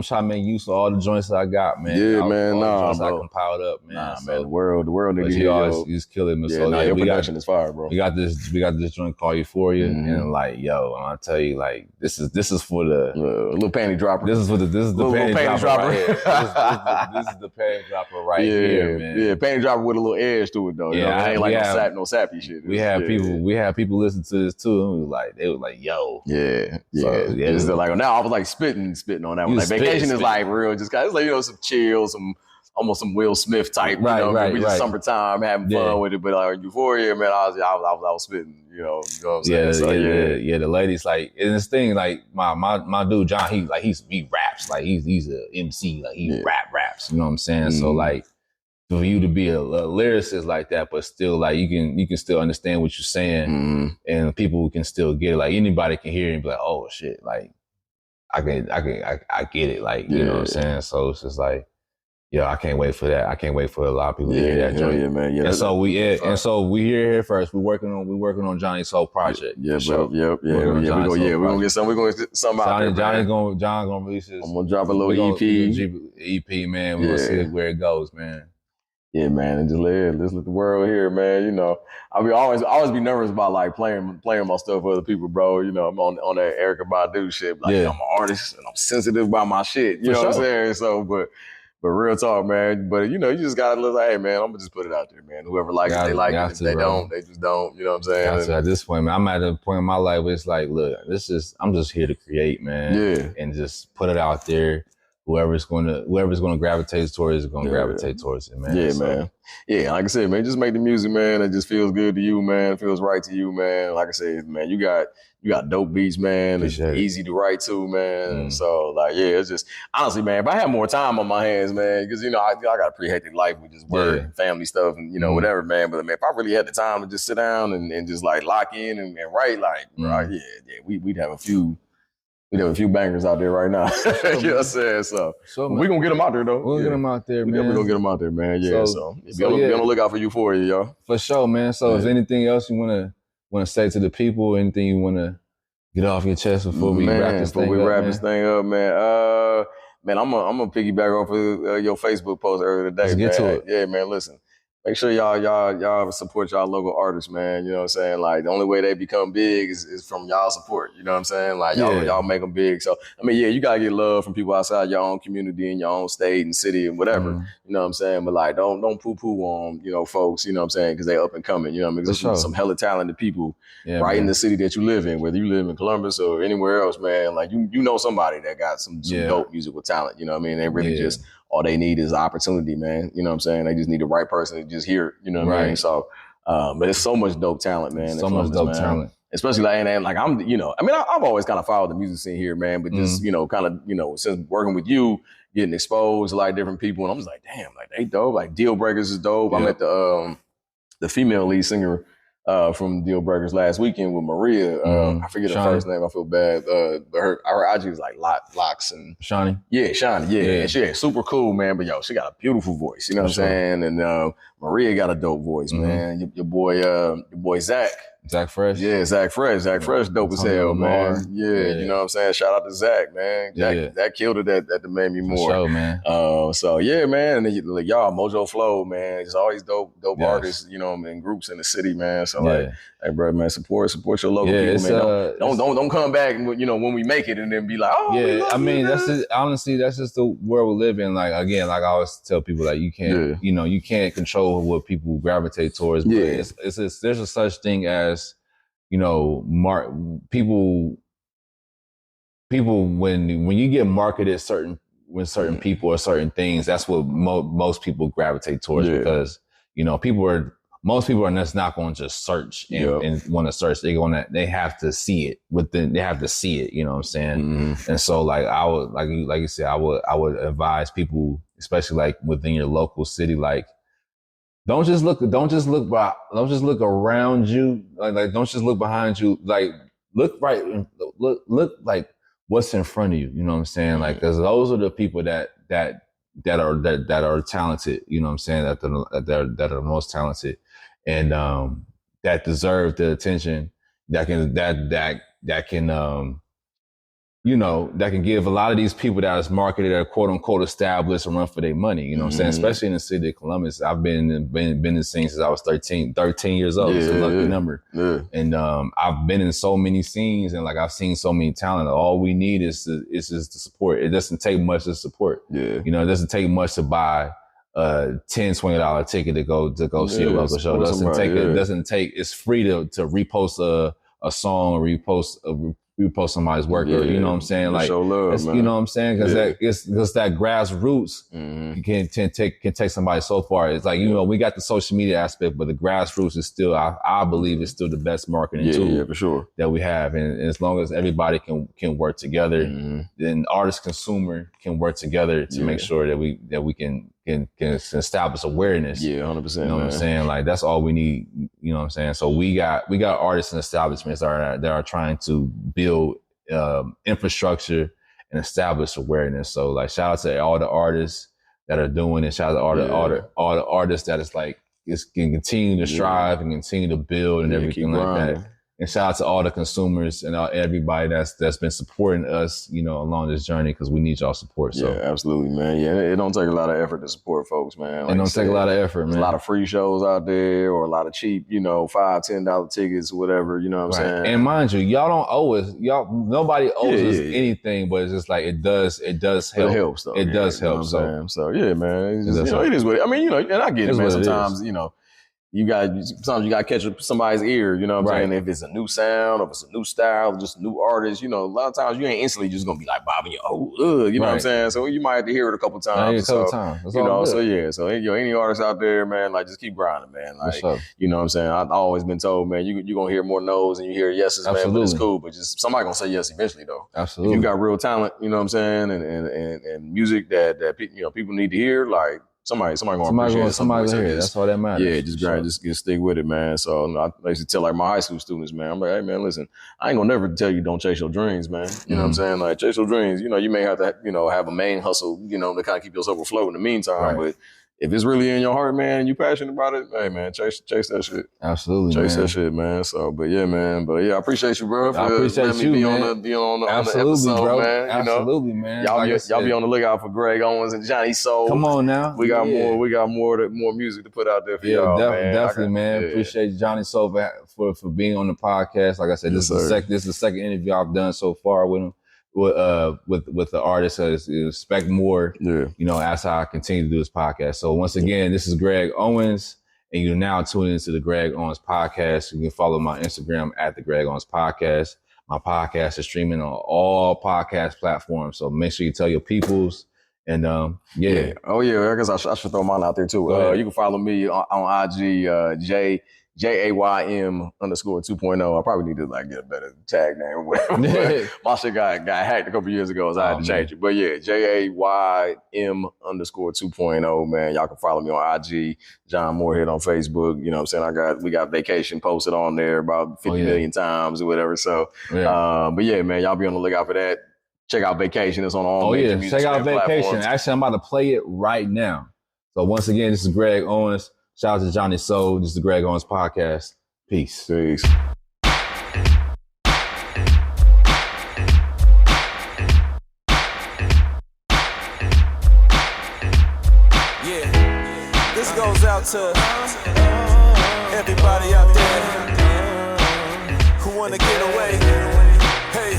trying to make use of all the joints that I got, man.
Yeah, man,
bro.
I
compiled up, man.
Man, the world nigga here.
He's killing me.
Yeah, so your production is fire, bro.
We got this joint called Euphoria, and like, yo, I'll tell you, like, this is for the
little panty dropper.
This is the panty dropper right here. This is the panty dropper right here, man.
Yeah, panty dropper with a little edge to it though. Yeah, ain't like no sappy shit.
We had people listen to this too, and they was like, yo.
It's like now I was like spitting on that one. Like Vacation is like real, just it's like some chill, almost some Will Smith type. We just summertime having fun with it. But like Euphoria, man, I was spitting. You know what I'm saying?
The ladies like, and this thing like my dude John, he raps, like he's a MC, like he raps. You know what I'm saying? So like, for you to be a lyricist like that, but still like you can still understand what you're saying, and people can still get it. Like anybody can hear it and be like, oh shit, like I get it, like you know what I'm saying. So it's just like, yo, I can't wait for that. I can't wait for a lot of people to hear that joint.
Yeah, man. Yeah,
and so we here first. We're working on Johnny's Soul project.
Yeah, bro. Yep. Yeah. We're gonna get some. We're gonna get some out there.
John gonna release this.
I'm gonna drop a little EP.
EP, man. We're gonna see where it goes, man.
Yeah, man, and just let the world hear, man. You know, I mean, always be nervous about like playing my stuff for other people, bro. You know, I'm on that Erykah Badu shit. Like, I'm an artist and I'm sensitive about my shit. You know what I'm saying? So, but real talk, man. But you know, you just gotta look like, hey, man, I'm gonna just put it out there, man. Whoever likes it, they like it. If they don't, they just don't. You know what I'm saying?
At this point, man, I'm at a point in my life where it's like, look, I'm just here to create, man.
Yeah.
And just put it out there. Whoever's gonna gravitate towards it is gonna gravitate towards it, man.
Yeah, man. Yeah, like I said, man, just make the music, man. It just feels good to you, man. It feels right to you, man. Like I said, man, you got dope beats, man. It's easy to write to, man. So, like, yeah, it's just honestly, man, if I had more time on my hands, man, because you know, I got a pretty hectic life with just work and family stuff and you know, whatever, man. But man, if I really had the time to just sit down and just like lock in and write, like, bro, we'd have a few. We have a few bangers out there right now. You know what I'm saying? So we're going to get them out there, though.
We'll get them out there, man.
We're going to get them out there, man. Yeah, so be on the lookout for Euphoria, y'all.
For sure, man. So is anything else you want to say to the people? Anything you want to get off your chest before we wrap this thing up?
Man, I'm gonna piggyback off of your Facebook post earlier today.
Let's get to it.
Yeah, man, listen. Make sure y'all support y'all local artists, man. You know what I'm saying? Like, the only way they become big is from y'all support. You know what I'm saying? Like, y'all make them big. So, I mean, you got to get love from people outside your own community and your own state and city and whatever. You know what I'm saying? But, like, don't poo-poo on, you know, folks, you know what I'm saying? Because they up and coming. You know what I mean? There's some hella talented people in the city that you live in, whether you live in Columbus or anywhere else, man. Like, you know somebody that got some dope musical talent. You know what I mean? They really just... all they need is opportunity, man. You know what I'm saying? They just need the right person to just hear it. You know what I mean? So, but there's so much dope talent, man.
So much dope talent.
Especially like, and like I'm, you know, I mean, I've always kind of followed the music scene here, man, but just, you know, kind of, you know, since working with you, getting exposed to like different people, and I'm just like, damn, like they dope. Like Deal Breakers is dope. I met the female lead singer from Deal Breakers last weekend with Maria. I forget her first name. I feel bad. But her IG is like Locks and
Shawnee.
Yeah, Shawnee. Yeah. And she super cool, man. But yo, she got a beautiful voice. You know what I'm saying? And Maria got a dope voice, man. Your boy Zach.
Zach Fresh?
Yeah, Zach Fresh. Zach Fresh dope as hell, man. Yeah, you know what I'm saying? Shout out to Zach, man. That killed it at the Made Me More.
For sure, man.
So yeah, man. And like, y'all, Mojo Flow, man. Just always dope artists, you know, and groups in the city, man. So like, hey, bro, man, support your local people, man. Don't come back, you know, when we make it and then be like, oh,
yeah. I mean, that's just, honestly, that's just the world we live in. Like, again, like I always tell people, like you can't, you know, you can't control what people gravitate towards. But there's a such thing as, you know, people when you get marketed certain people or certain things, that's what most people gravitate towards because, you know, most people are just not going to just search and want to search. They have to see it they have to see it, you know what I'm saying? And so like I would, like you said, I would advise people, especially like within your local city, like, don't just look around you. Like don't just look behind you. Like look right, look like what's in front of you. You know what I'm saying? Like, because those are the people that are talented. You know what I'm saying? That are most talented, and that deserve the attention. That can you know, that can give a lot of these people that is marketed or quote unquote established a run for their money. You know what I'm saying? Especially in the city of Columbus. I've been in the scene since I was 13 years old. It's a lucky number. And I've been in so many scenes and like I've seen so many talent. All we need is just the support. It doesn't take much to support. You know, it doesn't take much to buy a $10-$20 ticket to go see a local show. It doesn't take, it's free to repost a song or repost somebody's work, or you know what I'm saying? Like, show love, man. You know what I'm saying? Because that grassroots can take somebody so far. It's like, you know, we got the social media aspect, but the grassroots is still, I believe, is still the best marketing tool
for sure that
we have. And as long as everybody can work together, then artist consumer can work together to make sure that we can establish awareness.
100%.
You know what I'm saying? Like, that's all we need. You know what I'm saying? So we got artists and establishments that are trying to build infrastructure and establish awareness. So like, shout out to all the artists that are doing it. Shout out to all the artists that is like, can continue to strive and continue to build and everything like that. And shout out to all the consumers and everybody that's been supporting us, you know, along this journey, because we need y'all support. So.
Yeah, absolutely, man. Yeah, it don't take a lot of effort to support folks, man.
Like it don't take a lot of effort, man.
There's a lot of free shows out there, or a lot of cheap, you know, $5, $10 tickets, or whatever. You know what I'm saying?
And mind you, y'all don't owe us. Nobody owes us anything, but it's just like it does help.
It helps, though.
It does help.
So yeah, man. It's just, you know, it is what I mean. You know, and I get it, man. Sometimes, you know. Sometimes you got to catch somebody's ear, you know what I'm saying? If it's a new sound, or if it's a new style, or just a new artist, you know, a lot of times you ain't instantly just going to be like bobbing your you know what I'm saying? So you might have to hear it a couple times.
So,
you know, so yeah. So, you know, any artists out there, man, like just keep grinding, man. Like, you know what I'm saying? I've always been told, man, you're going to hear more no's than you hear yeses, man, but it's cool. But just somebody going to say yes eventually, though.
Absolutely.
If you got real talent, you know what I'm saying? And music that you know, people need to hear, like, Somebody gonna hear it.
That's all that matters.
Yeah, just stick with it, man. So I used to tell like my high school students, man, I'm like, hey man, listen, I ain't gonna never tell you don't chase your dreams, man. You know what I'm saying? Like chase your dreams. You know, you may have to, you know, have a main hustle, you know, to kind of keep yourself afloat in the meantime. But if it's really in your heart, man, and you passionate about it, hey man, chase that shit.
Absolutely,
chase that shit, man. So, but yeah, man. But yeah, I appreciate you, bro.
I appreciate you,
be
man.
On the
Absolutely,
episode,
bro.
man.
Absolutely, man.
Y'all be on the lookout for Greg Owens and Johnny Soul.
Come on now.
We got more music to put out there for y'all, man.
Definitely, man. Appreciate Johnny Soul for being on the podcast. Like I said, this is the second interview I've done so far with him. With the artist, expect more. You know, as I continue to do this podcast. So once again, this is Greg Owens, and you're now tuning into the Greg Owens Podcast. You can follow my Instagram at the Greg Owens Podcast. My podcast is streaming on all podcast platforms, so make sure you tell your peoples. And
Oh yeah, I guess I should throw mine out there too. You can follow me on IG, JAYM _2.0. I probably need to like get a better tag name or whatever. My shit got hacked a couple years ago, so I had to change it. But yeah, JAYM _2.0, man. Y'all can follow me on IG, John Moorhead on Facebook. You know what I'm saying? We got vacation posted on there about 50 million times or whatever. So but yeah, man, y'all be on the lookout for that. Check out Vacation. It's on all major music
check out Vacation.
platforms.
Actually, I'm about to play it right now. So once again, this is Greg Owens. Shout out to Johnny Soul. This is the Greg Owens Podcast. Peace.
This goes out to everybody out there who wanna get away. Hey,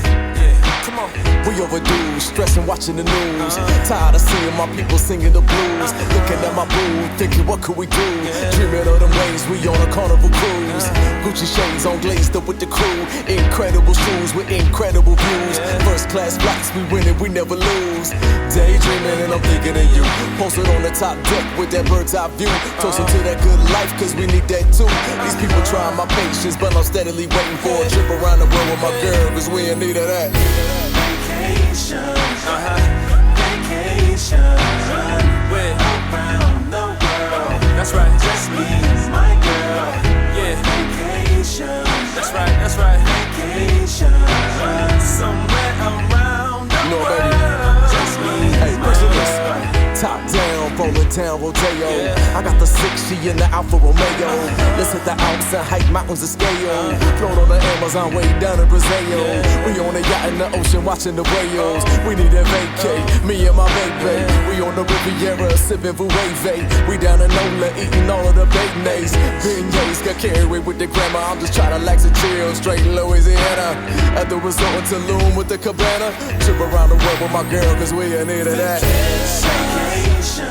come on. We overdue, stressing, watching the news. Tired of seeing my people singing the blues. Looking at my boo, thinking what could we do? Dreaming of them ways, we on a carnival cruise. Gucci shades on glazed up with the crew. Incredible shoes with incredible views. First class flights, we winning, we never lose. Daydreaming and I'm thinking of you. Posted on the top deck with that bird's eye view. Toasting to that good life, cause we need that too. These people trying my patience, but I'm steadily waiting for a trip around the world with my girl, cause we in need of that.
Vacation, vacation, we're around the world.
That's right.
Just me and my girl.
Yeah.
Vacation.
That's right.
Vacation. Somewhere around the
world.
Just me
Hey,
and my
listen this.
girl.
Top down, rolling down, Rodeo. I got the 6, she in the Alfa Romeo. Let's hit the Alps and hike mountains of scale. Float on the Amazon way down in Brazil. We on a yacht in the ocean watching the whales. We need a vacate, me and my baby. We on the Riviera sipping Vueve. We down in Nola eating all of the beignets. Beignets got carried away with the grandma. I'm just trying to relax and chill straight Louisiana. At the resort in Tulum with the cabana. Trip around the world with my girl cause we in need of that.
Vacation,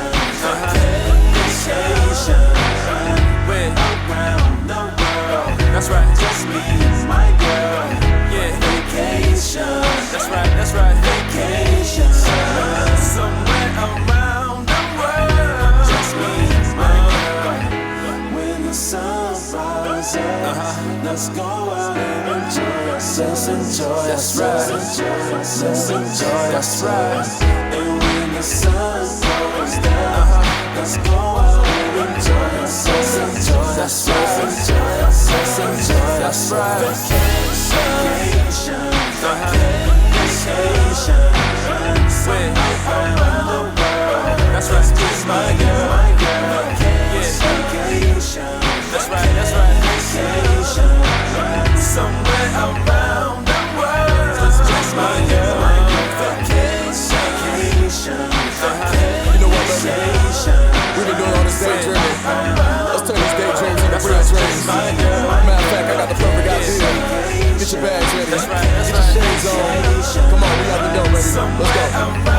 we're around the world.
That's right.
Just me and my girl.
Yeah.
Vacation.
That's right.
Vacation. Somewhere around the world. Just me and my girl. When the sun rises, let's go out and enjoy ourselves.
That's right.
Let's enjoy ourselves. And when the sun goes down, let's go out and enjoy ourselves. That's right. Vacation. We're around the world.
That's right.
Just my girl. Vacation.
That's right.
Vacation. Somewhere
Let's go.